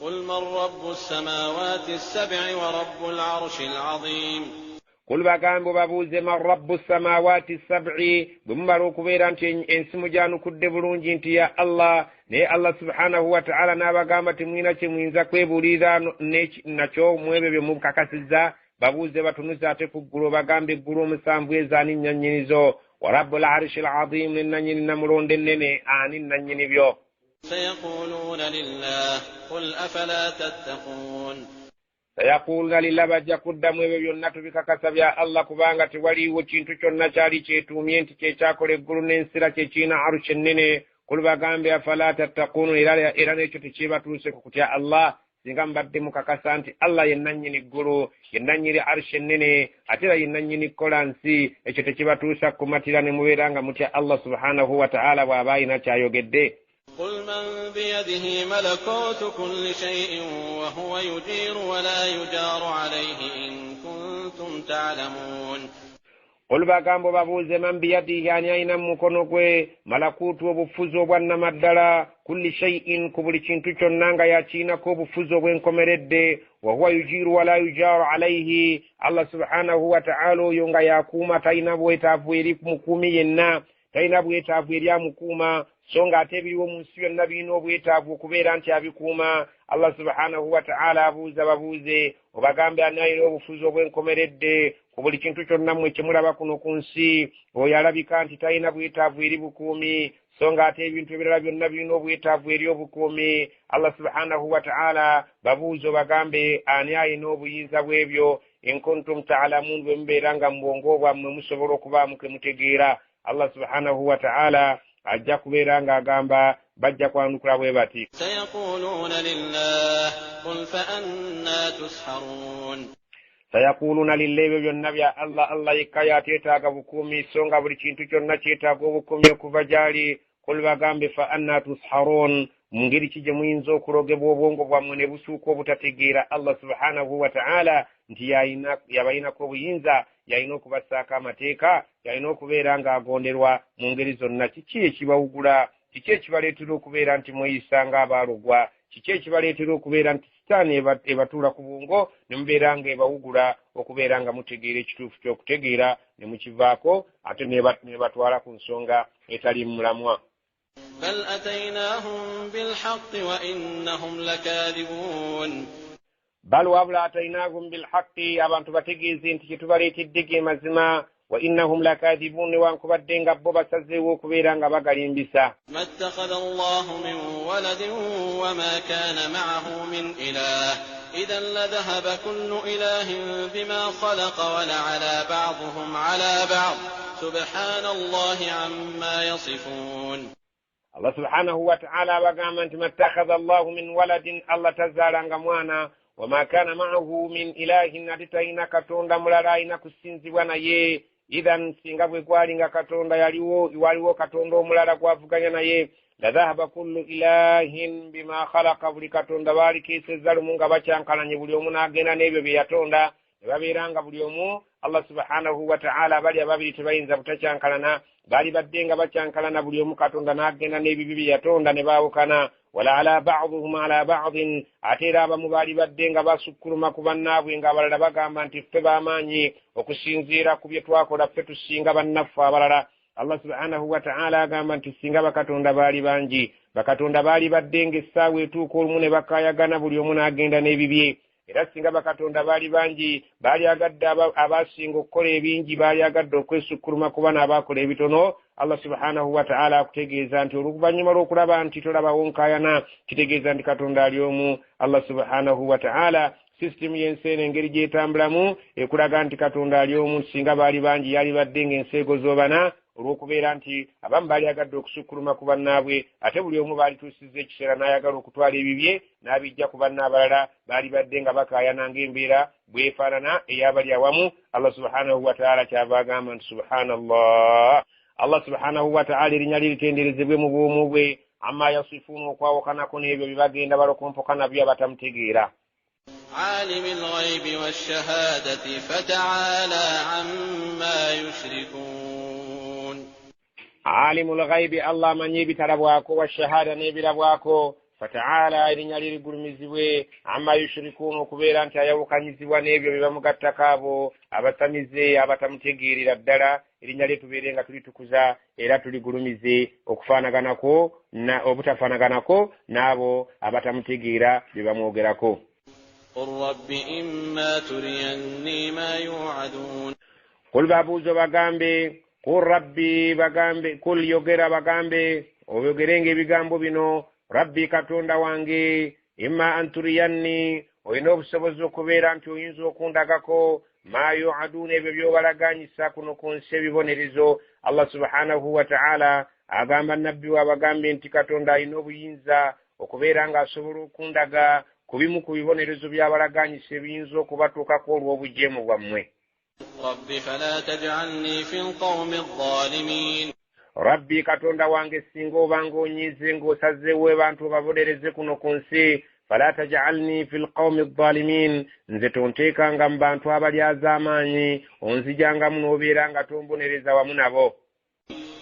قل من رب السماوات السبع ورب العرش العظيم قل bagambo babuuze man rabbu samawati sab'i bumara okubeera nti ensi mugyanukudde bulungi nti ya Allah naye Allah subhanahu wa ta'ala n'abagamba temwina kye muyinza kwebuulirira nakyo mwebyo bye mukakasizza babuuze batunuza ate ku ggulu bagambe eggulu omusanvu ezaani nnannyinizo wa rabbul arshi al-azim n'enannyini namulonde ennene ani nnannyini byo سيقولون لله قل أفلا تتقون sayaquluna lillah bajja kuddamu ebyo byonna tubikakasa bya Allah kubanga tewaliiwo kintu kyonna kyali kyetuumye nti kyekyakola eggulu n'ensira kyekiina arusha ennene kul bagambe afala tattaqunu era n'ekyo tekyebatuuse ku kutya Allah singa mbadde mukakasa nti Allah yennannyini eggulu yennannyini arusha ennene ate era yennannyini kukola nsi ekyo tekibatuusa kumatira ne mubeera nga mutya Allah subhanahu wa ta'ala bw'aba ayina kyayogedde قل من بيده ملكوت كل شيء وهو يجير ولا يجار عليه إن كنتم تعلمون قل bagambo babuuze man biyadihi yani ayina mu mukono gwe malakuutu obufuzi obwannamaddala kulli shay'in ku buli kintu kyonna nga yakiinako obufuzi obwenkomeredde wa huwa yujiru wala yujaru alayhi Allah subhanahu wa ta'ala oyo nga yakuuma talina bwetaavu eri mukuumi yenna talina bwetaavu eri amukuuma so nga ate ebiriwo mu nsi yonna birina obwetaavu okubeera nti abikuuma Allah subhanahu wa ta'ala abuuza babuuze obagambe ani alina obufuzi obwenkomeredde ku buli kintu kyonna mmwe kyemulaba kuno ku nsi oyo alabika nti talina bwetaavu eri bukuumi so nga ate ebintu ebirala byonna birina obwetaavu eri obukuumi Allah subhanahu wa ta'ala babuuze obagambe ani alina obuyinza bw'ebyo in kuntum ta'lamun bwe mubeera nga mu bwongo bwammwe musobola okubaamu ke mutegeera Allah subhanahu wa ta'ala ajja kubeera ng'agamba bajja kwanukula bwe bati sayaquluna lillah qul fa anna tusharun sayaquluna lillah ebyo byonna bya Allah yekka yateetaaga bukuumi so nga buli kintu kyonna kyetaaga obukuumi okuva gy'ali qul bagambe fa anna tusharun mu ngeri ki gye muyinza okulogebwa obwongo bwammwe ne busuuka obutategeera Allah subhanahu wa ta'ala nti yabayinako obuyinza yalina okubassaako amateeka yalina okubeera ng'agonderwa mu ngeri zonna kiki ekibawugula kiki ekibaleetera okubeera nti mweyisa ng'abaalogwa kiki ekibaleetera okubeera nti sitaani ebatuula ku bwongo ne mubeera ng'ebawugula okubeera nga mutegeera ekituufu ky'okutegeera ne mukivaako ate ne batwala ku nsonga etali mulamwa بل أتيناهم بالحق وإنهم لكاذبون بل وابلا أتيناهم بالحق abantu bategeeze nti kyetubaleetedde mazima wa innahum lakathibun wankuba denga bo basazeewo okubeera nga bagalimbisa ما اتخذ الله من ولد وما كان معه من إله إذا لذهب كل إله بما خلق ولعلى بعضهم على بعض سبحان الله عما يصفون Allah subhanahu wa ta'ala bagamba nti mattakhadha Allahu min waladin Allah tazaalanga mwana wama kana ma'ahu min ilahin atitaina katonda mulala ayina kusinzibwa naye idhan singa bwe gwalinga katonda waliwo katonda omulala gwavuganya naye la dhahaba kullu ilahin bima khalaqa buli katonda baalikeesezza lumu nga bakyankalanye buli omu n'agenda n'ebyo bye yatonda ne babeeranga buli omu Allah subhanahu wa ta'ala bali ababiri tebayinza butakyankalana bali badde nga bakyankalana buli omu katonda n'agenda n'ebibi bye yatonda ne baawukana wala ala ba'dhum ala ba'dhin atera abamu baali badde nga basukkuluma ku bannaabwe ng'abalala bagamba nti ffe b'amaanyi okusinziira ku bye twakola ffe tusinga bannaffe abalala. Allah subhanahu wa ta'ala agamba nti singa bakatonda baali bangi, bakatonda baali badde ng'essaawa etuuka olumu ne bakayagana buli omu n'agenda n'ebibye. Era singa bakatonda baali bangi baali agadde abasinga okukola ebingi baali agadde okwesukkuluma ku bano abaakola ebitono. Allah subhanahu wa ta'ala akutegeeza nti oluvannyuma lw'okulaba nti tolabawo nkaayana kitegeeza nti katonda ali omu. Allah subhanahu wa ta'ala sisitemu y'ensi eno engeri gy'etambulamu ekulaga nti katonda ali omu. Singa baali bangi yali badde ng'enseego zoobana olw'okubeera nti abamu baali agadde okusukkuluma ku bannaabwe ate buli omu baalituusizza ekiseera n'ayagala okutwala ebibye n'abijja ku bannaabalala baali badde nga bakaayana ng'embeera bwefaanana ey'abali awamu. Allah subhanahu wa ta'ala kyava agamba nti subhanallah. Allah subhanahu wa ta'ala erinnya liritenderezebwe mu bwomu bwe amma yasifuuna okwawokanako n'ebyo bye bagenda balokompoka nabyo abatamutegeera. عالم الغيب والشهادة فتعالى عما يشركون. عالم الغيب الله من يبتلبواكو والشهادة نبلبواكو فتعالى erinnya lirigulumizibwe amma yushrikuun okubeera nti ayawukanyizibwa n'ebyo bye bamugattakaabo abatamize abatamutegeerera ddala. Erinnya lye tubeere nga tulitukuza era tuligulumize okufaanaganako obutafaanaganako n'abo abatamutegeera bye bamwogerako. قل رب إما تريني ما يوعدون. قل babuuzo bagambe قل ربي bagambe قل yogera bagambe oyogerenge ebigambo bino rabbi katonda wange imma anturiyanni olina obusobozi okubeera nti oyinza okundagako ma yuaduna ebyo byobalaganyisa kuno ku nsi ebibonerezo. Allah subhanahu wa ta'ala agamba nabbi wabagambe nti katonda alina obuyinza okubeera ng'asobola okundaga ku bimu ku bibonerezo byabalaganyisa ebiyinza okubatuukako olw'obujeemu bwammwe. rabbi fala taj'alni fil qawmi adh-dhalimin. Rabbi katonda wange singa obanga onyize ng'osazeewo abantu obabonereze kuno ku nsi fala taj'alni fil qawmi adh-dhalimin, nze tonteekanga mu bantu abalyaza amaanyi onzijangamu n'obeera nga tombonereza wamu nabo.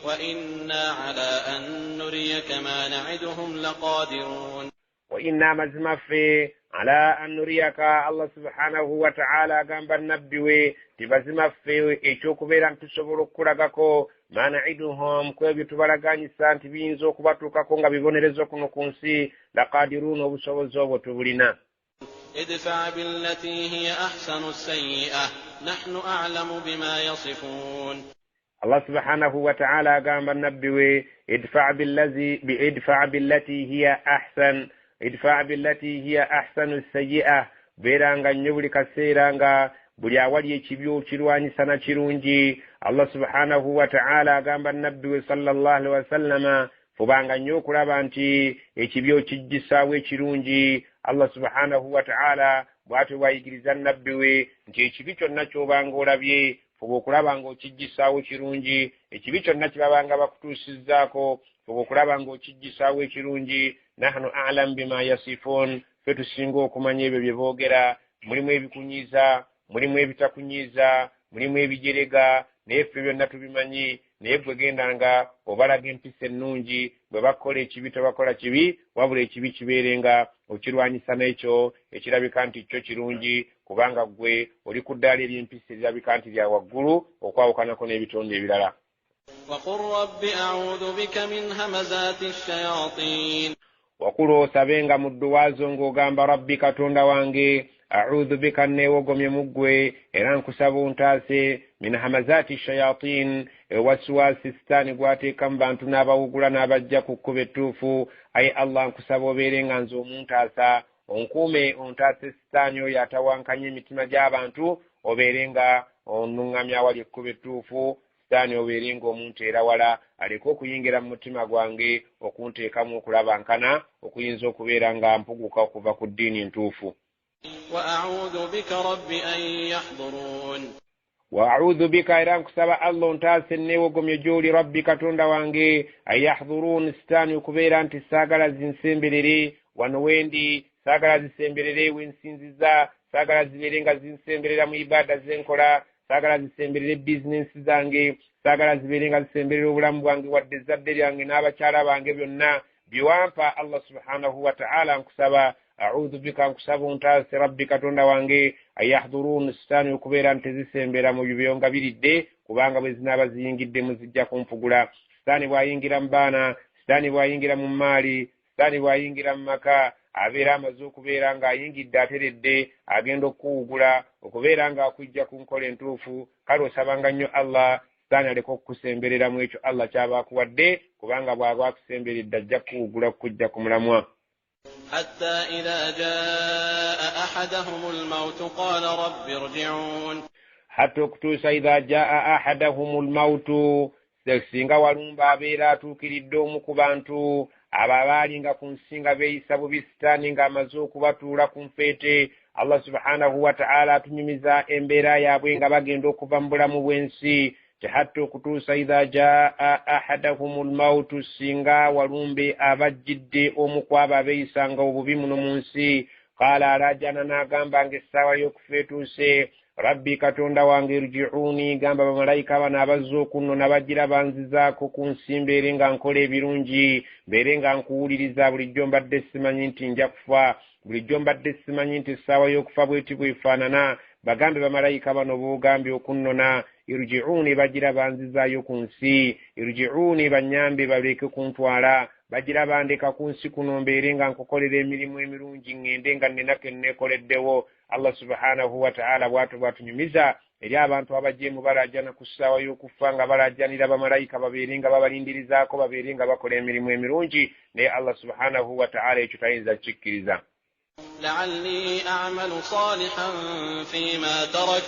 wa inna ala an nuriyaka ma na'iduhum laqadirun. wa inna mazima ffe ala an nuriyaka Allah subhanahu wa ta'ala agamba nabbi we tibazima ffe ekyokubeera nti tusobola okukulagako ma na'iduhum ku ebyo tubalaganyisa nti biyinza okubatuukako nga bibonerezo kuno ku nsi laqadirun obusobozi obwo tubulina. idfa' billati hiya ahsanu as-sayyi'ah nahnu a'lamu bima yasifun. Allah subhanahu wa ta'ala agamba nabbi we idfa' billati hiya ahsan idfa' billati hiya ahsanu as-sayyi'ah, beeranga nnyo buli kaseera nga buli awali ekibi okirwanyisa na kirungi. Allah subhanahu wa ta'ala agamba nabbi we sallallahu alaihi wasallama fubanga nnyo okulaba nti ekibi okijjisaawo ekirungi. Allah subhanahu wa ta'ala bw'atyo bw'ayigiriza nabbi we nti ekibi kyonna ky'obanga olabye fuba okulaba ng'okijjisaawo ekirungi. Ekibi kyonna kibabanga bakutuusizzaako fuba okulaba ng'okijjisaawo ekirungi. Nahnu a'lam bima yasifun, ffe tusinga okumanya ebyo bye boogera. Mulimu ebikunyiiza, mulimu ebitakunyiiza, mulimu ebijerega, naye ffe byonna tubimanyi. Naye bwe gendanga obalaga empisa ennungi, bwe bakola ekibi tebakola kibi, wabula ekibi kibeerenga okirwanyisa n'ekyo ekirabika nti kyo kirungi, kubanga gwe oli ku ddaala ery'empisa erirabika nti lya waggulu okwawukanako n'ebitonde ebirala. وقل رب أعوذ بك من همزات الشياطين. وقل osabenga mu ddwaazo ng'ogamba rabbi katonda wange a'udhu bika neewogomye mu ggwe era nkusaba ontaase min hamazati shayatin ewaswasi sitaani gwateeka mu bantu n'abawugula n'abajja ku kkuba ettuufu. ayi Allah nkusaba obeere nga nze omuntaasa onkuume ontaase sitaani oyo atawankanya emitima gy'abantu obeere nga onnuŋŋamya awali ekkuba ettuufu. Sitaani obeere ng'omunteera wala aleke okuyingira mu mutima gwange okunteekamu okulabankana okuyinza okubeera nga mpuguka okuva ku ddiini ntuufu. وأعوذ بك رب أن يحضرون. وأعوذ بك era nkusaba Allah ontaase neewogomye gy'oli rabbi katonda wange an yahdurun sitaani okubeera nti saagala zinsemberere wano wendi, saagala zisemberere wensinziza, saagala zibeere nga zinsemberera mu ibaada zenkola, saagala zisemberere bizinensi zange, saagala zibeere nga zisemberera obulamu bwange wadde ezzadde lyange n'abakyala bange byonna biwampa Allah subhanahu wa ta'ala nkusaba a'udhu bika nkusaba ntaase rabbi katonda wange ayahdurun sitani okubeera ntezisembera mu byo nga biridde kubanga bwe zinaaba ziyingidde muzijja kumpugula sitani bwayingira mu baana sitani bwayingira mu maali sitani bwayingira mu maka abeera amaze okubeera ng'ayingidde ateredde agenda okuwugula okubeera ng'akujja ku nkola entuufu kale osabanga nnyo Allah sitani aleka okukusemberera mu ekyo Allah kyaba akuwadde kubanga bw'aba akusemberedde ajja kuwugula kujja ku mulamwa حتى إذا جاء أحدهم الموت قال رب ارجعون حتى okutuusa إذا جاء أحدهم الموت singa walumba abeera atuukiridde omu ku bantu ababaalinga ku nsinga beeyisa bubi sitaani ng'amaze okubatuula ku nfeete Allah subhanahu wa ta'ala atunyumiza embeera yaabwe nga bagenda okuva mu bulamu bw'ensi hatta okutuusa idha jaa ahadahumul mautu singa walumbe abajjidde omu kwabo abeeyisanga obubi muno mu nsi qaala alajana n'agamba ng'essaawa y'okufa etuuse rabbi katonda wange irji'uni gamba bamalayika bano abazze okunnona bajjira banzizaako ku nsi mbeere nga nkola ebirungi mbeere nga nkuwuliriza bulijjo mbadde simanyi nti nja kufa bulijjo mbadde simanyi nti essaawa y'okufa bweti bwefaanana bagambe bamalayika bano boogambye okunnona irji'uni bajjira banzizaayo ku nsi irji'uni banyambe baleke kuntwala bajjira bandeka ku nsi kuno mbeere nga nkukolera emirimu emirungi ngende nga nenako enneekoleddewo Allah subhanahu wa ta'ala bwatu bwatunyumiza eri abantu abajeemu balajjana ku ssaawa y'okufa nga balajjanira bamalayika babeere nga babalindirizaako babeere nga bakola emirimu emirungi naye Allah subhanahu wa ta'ala ekyo tayinza kikkiriza لعلي أعمل صالحا فيما ترك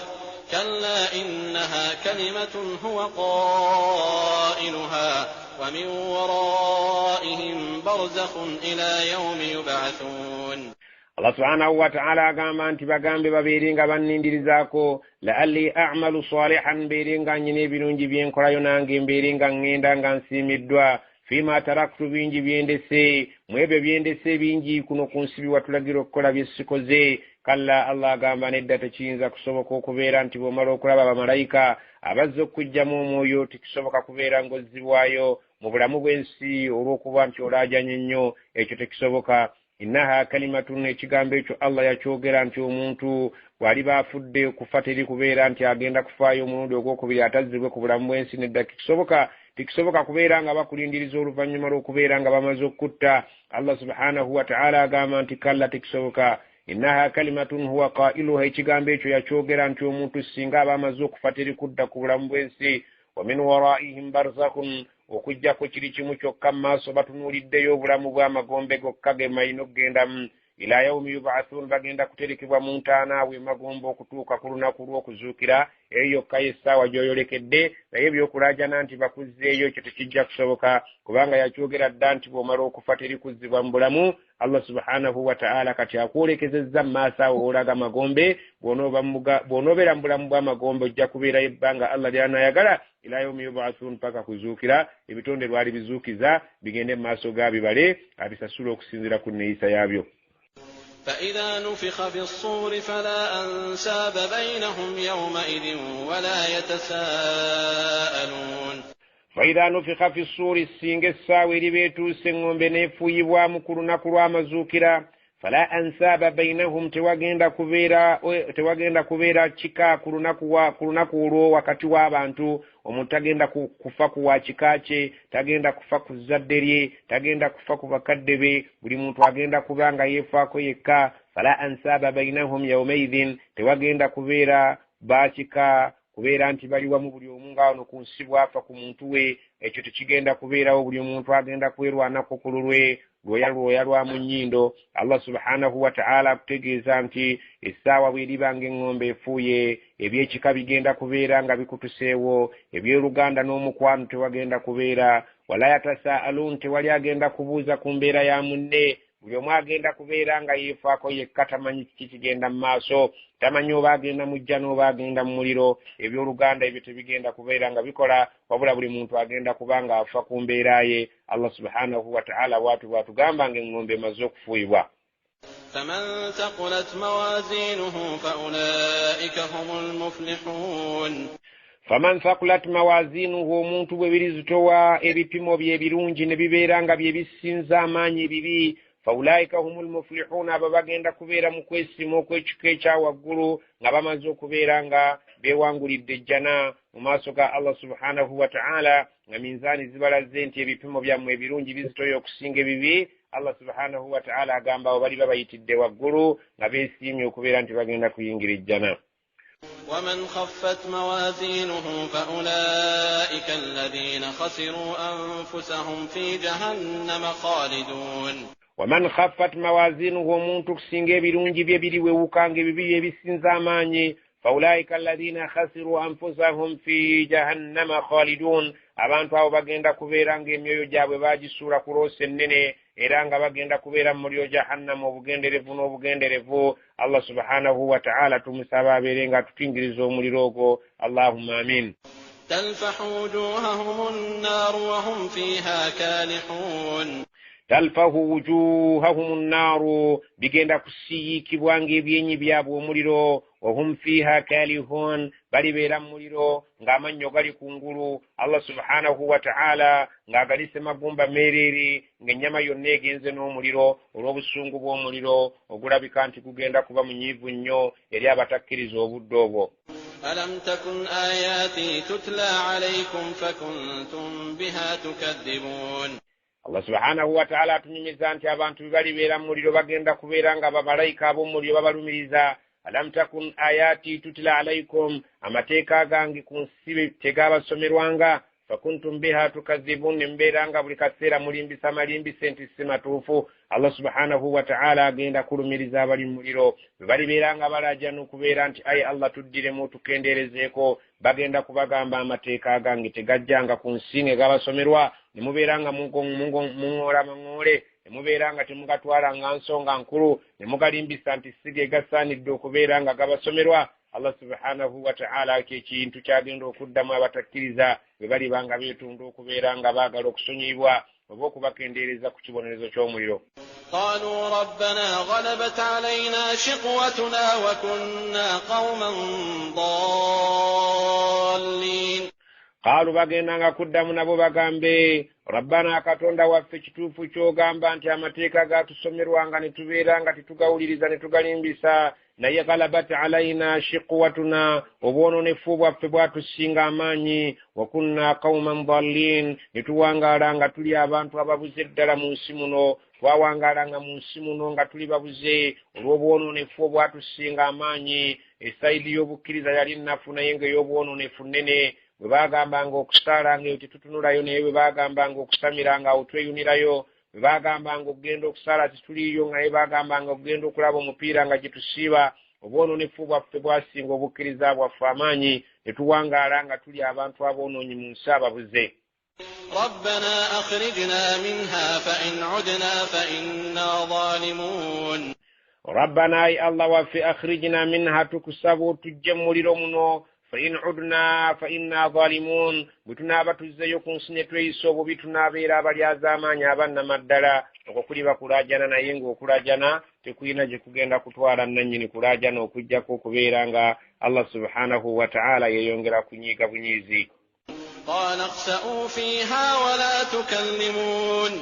كلا إنها كلمة هو قائلها ومن ورائهم برزخ إلى يوم يبعثون Allah subhanahu wa ta'ala agamba nti bagambe babeere nga bannindirizaako la'alli a'malu salihan mbeere nga nnyina ebirungi byenkolayo nange mbeere nga ŋŋenda nga nsiimiddwa fima taraktu bingi byendese mu ebyo byendese bingi kuno ku nsi biwatulagira okukola bye sikoze kalla Allah agamba nedda tekiyinza kusoboka okubeera nti bw'omala okulaba bamalayika abazze okujjamu omwoyo tekisoboka kubeera ng'ozzibwayo mu bulamu bw'ensi olw'okuba nti olaajanye nnyo ekyo tekisoboka innaha kalimatun ekigambo ekyo Allah yakyogera nti omuntu bw'aliba afudde okufa teri kubeera nti agenda kufaayo omulundi ogwokubiri atazzibwe ku bulamu bw'ensi nedda tekisoboka kubeera nga bakulindiriza oluvannyuma lw'okubeera nga bamaze okutta Allah subhanahu wa ta'ala agamba nti kalla tekisoboka innaha kalimatun huwa qailuha ekigambo ekyo yakyogera nti omuntu singa aba amaze okufa teri kudda ku bulamu bw'ensi wa min waraihim barzakhun okujjako kiri kimu kyokka mu maaso batunuuliddeyo obulamu bw'amagombe gokka ge mayina okgendamu ila yaumi yub'athun bagenda kuterekebwa mu ntaanaabwe emagombe okutuuka ku lunaku lw'okuzuukira eyo yokka y'essaawa gy'oyolekedde naye ebyokulaajana nti bakuzzeeyo ekyo tekijja kusoboka kubanga yakyogera dda nti bw'omala okufa teri kuzzibwa mu bulamu Allah subhanahu wa ta'ala kati akwolekezezza mu maaso awo olaga magombe bw'onoobeera mu bulamu bw'amagombe ojja kubeerayo ebbanga Allah ly'anaayagala ila yaumi yub'athun paka kuzuukira ebitonde lwali bizuukiza bigende mu maaso ga bibale abisasula okusinziira ku nneeyisa yaabyo فإذا نفخ في الصور فلا أنساب بينهم يومئذ ولا يتساءلون فإذا نفخ في الصور السنگ الساوي لبيتو سنغم بنفويبوا مكرنا كروا مزوكرا فلا أنساب بينهم tewagenda kubeera kika kulunaku olwo wakati w'abantu omuntu tagenda kufa ku wa kika kye tagenda kufa ku zadde lye tagenda kufa ku bakadde be buli muntu agenda kuba nga yeefaako yekka fala ansaba bainahum yaumaidhin tewagenda kubeera bakika kubeera nti bali wamu buli omu ng'ano ku nsi bwafa ku muntu we ekyo tekigenda kubeerawo buli omuntu agenda kwerwanako ku lulwe lwoya lwa mu nnyindo Allah subhanahu wa ta'ala akutegeeza nti essaawa bw'eriba ng'eŋŋombe efuuye ebyekika bigenda kubeera nga bikutuseewo ebyoluganda n'omukwano tewagenda kubeera wala yatasaalun tewali agenda kubuuza ku mbeera ya munne buli omu agenda kubeera nga yeefaako yekka tamanyi kiki kigenda mu maaso tamanyi oba agenda mu jja n'oba agenda mu muliro ebyoluganda ebyo tebigenda kubeera nga bikola wabula buli muntu agenda kuba nga afa ku mbeera ye Allah subhanahu wa ta'ala bwatugamba ng'eŋŋombe emaze okufuuyibwa فمن ثقلت موازينه فأولئك هم المفلحون faman thaqulat mawazinuhu omuntu bwe birizitowa ebipimo bye ebirungi ne bibeera nga bye bisinza amaanyi ebibi faulaika humul muflihun abo bagenda kubeera mu kwesima okw'ekika ekyawaggulu nga bamaze okubeera nga beewangulidde ejjana mu maaso ga Allah subhanahu wa ta'ala nga minzaani zibalaze nti ebipimo byammwe ebirungi bizitoyo okusinga ebibi Allah subhanahu wa ta'ala agamba abo bali babayitidde waggulu nga beesiimye okubeera nti bagenda kuyingira ejjana. ومن خفت موازينه فأولئك الذين خسروا أنفسهم في جهنم خالدون. ومن خفت موازينه omuntu kusinga ebirungi bye biriwewukanga ebibi ebisinza amaanyi فأولئك الذين خسروا أنفسهم في جهنم خالدون abantu abo bagenda kubeera nga emyoyo gyabwe bagisuula ku loosi ennene era nga bagenda kubeera mu muliro jahannama obugenderevu n'obugenderevu. Allah subhanahu wa ta'ala tumusaba abeere nga tutingiriza omuliro ogwo. Allahumma amin. تلفح وجوههم النار وهم فيها كالحون. talfahu wujuhahum an-naru bigenda kusiyikibwanga ebyenyi byabwe omuliro wahum fiha kalihun balibeera muliro ng'amannyo gali kungulu. Allah subhanahu wa ta'ala ng'agalise magumba mereri ng'ennyama yonna egenze n'omuliro olw'obusungu bw'omuliro ogulabika nti gugenda kuba munyiivu nnyo eri abatakkiriza obudde obwo. ألم تكن آياتي تتلى عليكم فكنتم بها تكذبون. Allah subhanahu wa ta'ala atunyumiza nti abantu balibeera muliro bagenda kubeera nga bamalayika ab'omuliro babalumiriza. Alam takun ayati tutla alaykum amateeka gange ku nsi tegabasomerwanga fakuntum biha tukazibun mbeera nga buli kaseera mulimbisa malimbise nti si matuufu. Allah subhanahu wa ta'ala agenda kulumiriza abali muliro balibeera nga balajana okubeera nti ayi Allah tuddiremu tukendeerezeeko. Bagenda kubagamba amateeka gange tegajjanga ku nsi gabasomerwa ne mubeera nga muŋoola maŋoole ne mubeera nga temugatwala nga nsonga nkulu ne mugalimbisa nti sige gasaanidde okubeera nga gabasomerwa. Allah subhanahu wa ta'ala ky'ekintu kyagenda okuddamu abatakkiriza bwe baliba nga beetunda okubeera nga baagala okusonyiyibwa oba okubakendeereza ku kibonerezo ky'omuliro. قالوا ربنا غلبت علينا شقوتنا وكنا قوما ضالين. قالوا bagenda kuddamu nabo bagambe rabbana katonda waffe kituufu ky'ogamba nti amateeka gatusomerwanga ne tubeera nga tetugawuliriza ne tugalimbisa naye galabat alayna shiqwatuna obwononefu bwaffe bwatusinga amaanyi wa kunna qauman dallin ne tuwangaala nga tuli abantu ababuze ddala mu nsi muno. Twawangaala nga mu nsi muno nga tuli babuze olw'obwononefu obwatusinga amaanyi. Esayidi y'obukkiriza yali nnafu naye ng'ey'obwononefu nnene. Bwe baagambanga okusaalanga eyo tetutunulayo naye bwe baagambanga okusamiranga awo tweyunirayo. Bwe baagambanga okugenda okusaala tituliyo naye baagambanga okugenda okulaba omupiira nga gye tusiiba. Obwononefu bwaffe bwasinga obukkiriza bwaffe amaanyi ne tuwangaala nga tuli abantu aboonoonyi mu nsi ababuze. ربنا أخرجنا منها فإن عدنا فإنا ظالمون. ربنا أي الله وفي أخرجنا منها تكسبوا تجملوا منه فإن عدنا فإنا ظالمون. بتنا بتزيو كنسنة يسوع بتنا بيرا بريا زمان يابنا مدلا okuli bakulajana naye ng'okulajana tekuyina gye kugenda kutwala nannyini kulajana okujjako okubeera nga Allah subhanahu wa ta'ala yeyongera kunyiiga bunyiizi. قال اخسئوا فيها ولا تكلمون.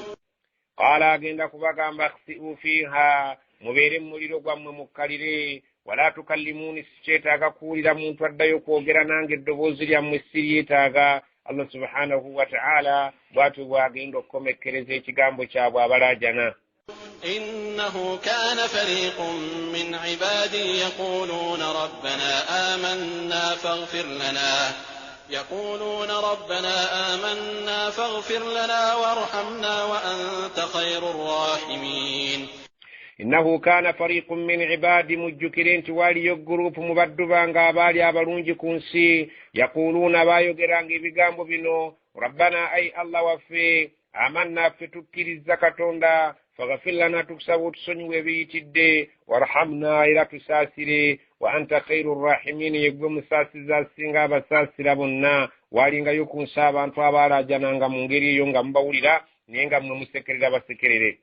قال agenda kubagamba اخسئوا فيها mubeere mu muliro gwammwe mukkalire wala tukallimuni sikyetaaga kuwulira muntu addayo kwogera nange eddoboozi lyammwe siryetaaga. Allah subhanahu wa ta'ala bw'atyo bw'agenda okukomekkereza ekigambo kyabwe abalajana. إنه كان فريق من عبادي يقولون ربنا آمنا فاغفر لنا وارحمنا وأنت خير الراحمين. إنه كان فريق من عبادي مجكرين توالي يقروب مبدبانغا بالي abalungi ku nsi يقولون بايوgeranga ebigambo bino ربنا أي الله وفي آمنا ffe tukkiriza Katonda faghfir lana tukusaba otusonyiwe ebiyitidde warhamna era tusaasire wa anta khairu rahimin yegwe musaasiza asinga abasaasira bonna. Waalingayo ku nsi abantu abaalajananga mu ngeri eyo nga mubawulira naye nga mmwe musekerera basekerere.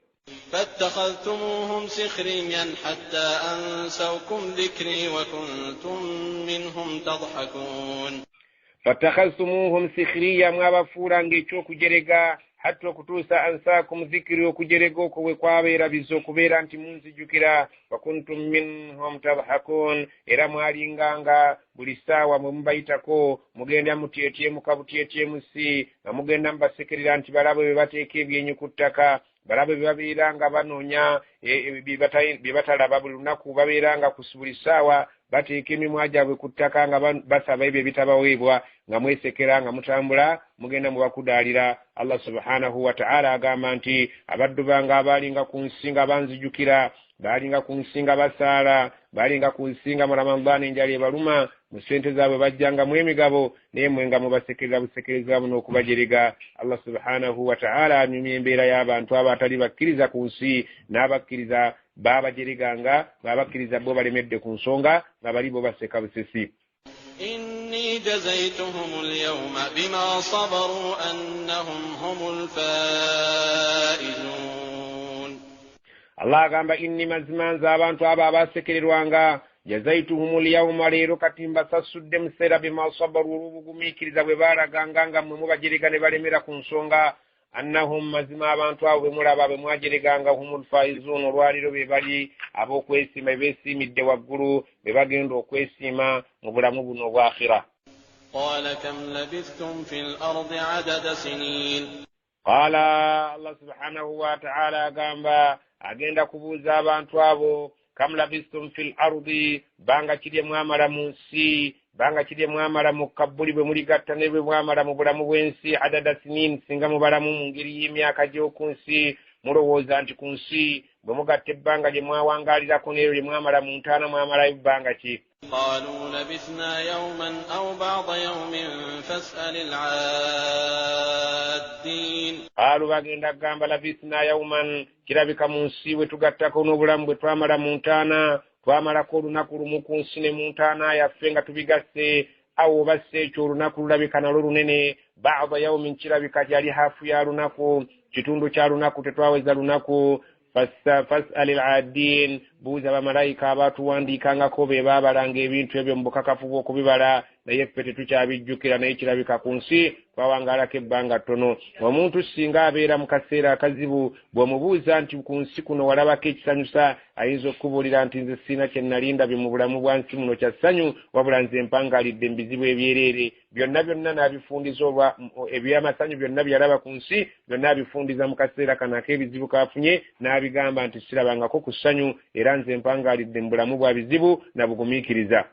فاتخذتموهم سخريا حتى أنسوكم ذكري وكنتم منهم تضحكون. fatakhasumuhum sikhriya mwabafuula ng'ekyokujerega hatta okutuusa ansaakum dhikri okujerega okwo bwe kwabeera bizo okubeera nti munzijukira wa kuntum minhum tadhakun era mwalinganga buli ssaawa mwe mubayitako mugenda mutyetyemu kabutyetyemu si nga mugenda mubasekerera nti balabe bwe bateeka ebyenyi ku ttaka balabe bwe babeera nga banoonya bye batalaba buli lunaku babeera nga ku buli ssaawa bateeka emimwa gyabwe ku ttaka nga basaba ebyo ebitabaweebwa nga mwesekera nga mutambula mugenda mubakudaalira. Allah subhanahu wa ta'ala agamba nti abaddu bange abaalinga ku nsi nga banzijukira baalinga ku nsi nga basaala baalinga ku nsi nga mu Ramadani enjala ebaluma mu ssente zaabwe bajjangamu emigabo naye mwe nga mubasekerera busekereza buno okubajerega. Allah subhanahu wa ta'ala anyumya embeera y'abantu abatali bakkiriza ku nsi n'abakkiriza baabajereganga ng'abakkiriza bo balemedde ku nsonga nga bali bo baseka busesi. إني جزيتهم اليوم بما صبروا أنهم هم الفائزون. الله agamba inni mazima nze abantu abo abasekererwanga jazaituhum alyawma leero kati mbasasudde mu sseera bima sabaru olubugumiikiriza bwe baalaganga nga mmwe mubajerega ne balemera ku nsonga annahum mazima abantu abo bwe mulaba bwe mwajereganga humul faizun olwaliro be bali ab'okwesiima beesiimidde waggulu be bagenda okwesiima mu bulamu buno obwa akhira. قال كم لبثتم في الأرض عدد سنين. قال الله سبحانه وتعالى agamba agenda kubuuza abantu abo kam labistum fil ardi banga kidye mwamala mu nsi banga kidye mwamala mu kabbuli bwe muligatta ne bwe mwamala mu bulamu bw'ensi adada sinin singa mubalamu mu ngeri y'emyaka gy'oku nsi mulowooza nti ku nsi bwe mugatta ebbanga lye mwawangaalirako n'eryo lye mwamala mu ntaana mwamalayo ebbanga ki. قالوا لبثنا يوما أو بعض يوم فاسأل العادين. قالوا bagenda kugamba labithna yawman kirabika mu nsi bwe tugattako n'obulamu bwe twamala mu ntaana twamalako olunaku lumu ku nsi ne mu ntaana yaffe nga tubigasse awo oba si ekyo olunaku lulabika nalwo lunene ba'da yawmin kirabika gyali haafu ya lunaku kitundu kya lunaku tetwaweza lunaku. fas'alil adin buuza bamalayika abatuwandiikangako be baabalanga ebintu ebyo mu bukakafu bw'okubibala naye ffe tetukyabijjukira naye kirabika ku nsi twawangaalako ebbanga ttono. Omuntu singa abeera mu kaseera akazibu bw'omubuuza nti ku nsi kuno walabako ekisanyusa ayinza okubuulira nti nze sirina kye nalindabye mu bulamu bwa nsi muno kya ssanyu wabula nze mpangaalidde mu bizibu ebyereere byonna n'abifundiza olwa ebyamasanyu byonna byalaba ku nsi byonna abifundiza mu kaseera kano ak'ebizibu kafunye n'abigamba nti sirabangako ku ssanyu era nze mpangaalidde mu bulamu bwa bizibu na bugumiikiriza.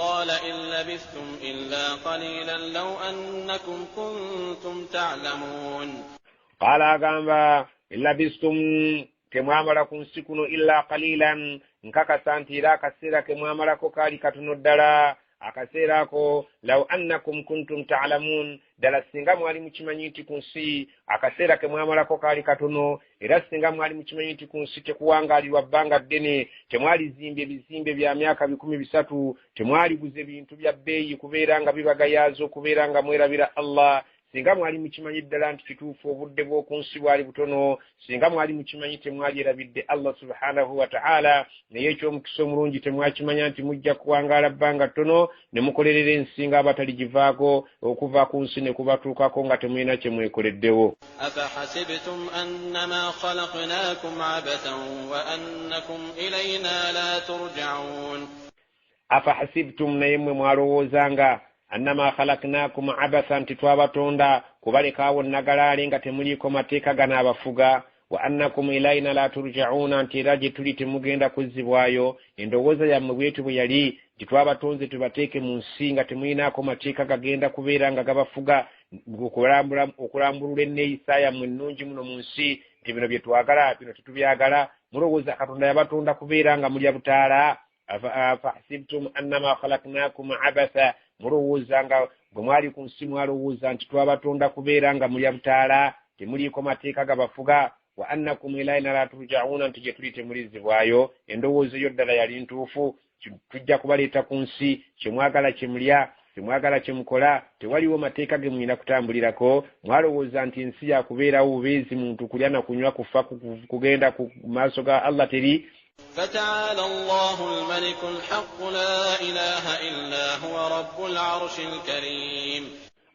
قال إن لبثتم إلا قليلا لو أنكم كنتم تعلمون. قال agamba إن لبثتم temwamala ku nsi kuno illa qalilan nkakasa nti era akaseera ke mwamalako kaali katono ddala akaseera ako law annakum kuntum ta'lamun ddala singa mwali mukimanyi nti ku nsi akaseera ke mwamalako kaali katono era singa mwali mukimanyi nti ku nsi tekuwangaalirwa bbanga ddene temwalizimbye ebizimbe bya myaka 300 temwaliguze bintu bya bbeeyi kubeera nga bibagayaaza okubeera nga mwerabira Allah singa mwali mukimanyi ddala nti kituufu obudde bw'oku nsi bwali butono singa mwali mukimanyi temwalyerabidde Allah subhanahu wa ta'ala naye eky'omukisa omulungi temwakimanya nti mujja kuwangaala bbanga ttono ne mukolerera ensi nga abataligivaako okuva ku nsi ne kubatuukako nga temulina kye mwekoleddewo. أفحسبتم أنما خلقناكم عبثا وأنكم إلينا لا ترجعون. أفحسبتم naye mmwe mwalowoozanga annama khalaqnakum abathan titwabatonda kubalekaawo nagalaale nga temuliiko mateeka gano abafuga wa annakum ilaina la turja'una nti era gye tuli temugenda kuzzibwayo. Endowooza yammwe bwetu bwe yali titwabatonze tubateeke mu nsi nga temulinaako mateeka gagenda kubeera nga gabafuga okulambulula enneeyisa yammwe ennungi muno mu nsi nti bino bye twagala bino tetubyagala. Mulowooza Katonda yabatonda kubeera nga mulya butaala. Fahasibtum annama khalaqnakum abatha mulowooza nga bwe mwali ku nsi mwalowooza nti twabatonda kubeera nga mulya butaala temuliiko mateeka gabafuga. Wa annakum ilaina la turja'una nti gye tuli temulizibwayo. Endowooza eyo ddala yali ntuufu. Tujja kubaleeta ku nsi kyemwagala kyemulya kyemwagala kyemukola tewaliwo mateeka ge mulina kutambulirako. Mwalowooza nti ensi yakubeerawo bubeezi muntu kulya na kunywa kufa kugenda ku maaso ga Allah teri فتعالى الله الملك الحق لا إله إلا هو رب العرش الكريم.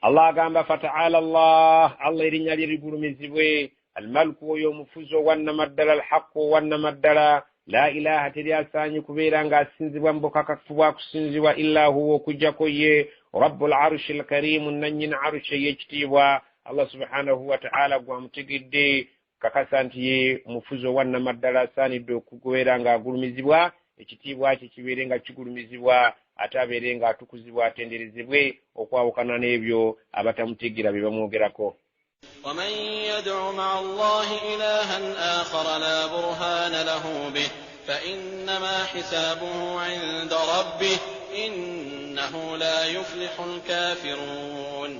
الله قام فتعالى الله يرين يريبون مزبوي الملك يوم فوزو ونمدل الحق ونمدل لا إله تريا ساني كبيرا سنزوا بكاك فواك سنزوا إلا هو كجاكوي رب العرش الكريم ننين عرش يجتيوا الله سبحانه وتعالى قام تجدي kakasantiye mufuzo wanna maddala sani do kugoweranga gulumizibwa ekitibwa kikiberenga kigulumizibwa ataberenga atukuzibwa atenderezebwe okwawukana n'ebyo abatamutegira bye bamwogerako. ومن يدع مع الله إلها آخر لا برهان له به فإنما حسابه عند ربه إنه لا يفلح الكافرون.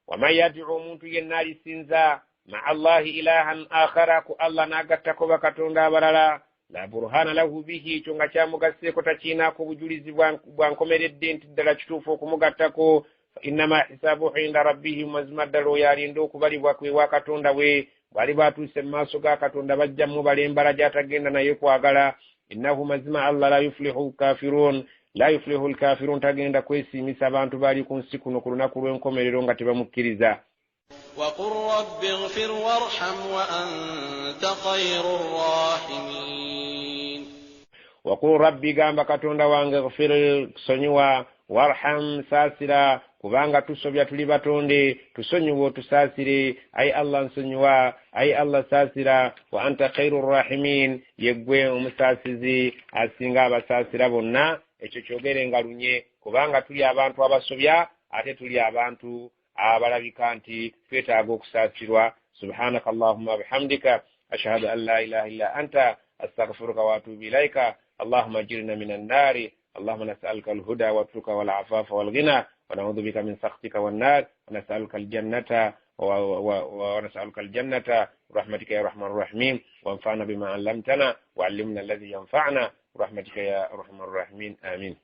ومن يدع منت ينال سنزا مع الله إلها آخر الله ناغتكو بكتوندا برلا لا برهان له به chonga chamugaseko tachina ko bujulizi bwankomeredde ntidala kitufu okumugattako inma hisabuhu inda rabbih mazmadalo yalindo kubalibwa kwe wakatonda we bali batuse maso ga katonda bajja mu balembala jatagenda naye kwagala innahu mazma Allah la yuflihu alkafirun tagenda kwesimisa abantu bali kunsiku nokulunako lwenkomerero nga tebamukkiriza. وقل رب اغفر وارحم وأنت خير الراحمين. وقل ربي gamba katonda wange اغفر sonyiwa warham sasira kubanga tusobya tuli batonde tusonyiwa tusasire ay Allah nsonyiwa ay Allah sasira wa anta khairur rahimin yegwe omusasizi asinga abasasira bonna ekyo kyogerenga lunye kubanga tuli abantu abasobya ate tuli abantu abalabika nti twetaaga okusasirwa. subhanaka allahumma bihamdika ashhadu an la ilaha illa anta astaghfiruka wa atubu ilayka allahumma ajirna minan nari اللهم نسألك الهدى والتقى والعفاف والغنى ونعوذ بك من سخطك والنار ونسألك الجنة ونسألك الجنة برحمتك يا أرحم الراحمين وانفعنا بما علمتنا وعلمنا الذي ينفعنا برحمتك يا أرحم الراحمين آمين.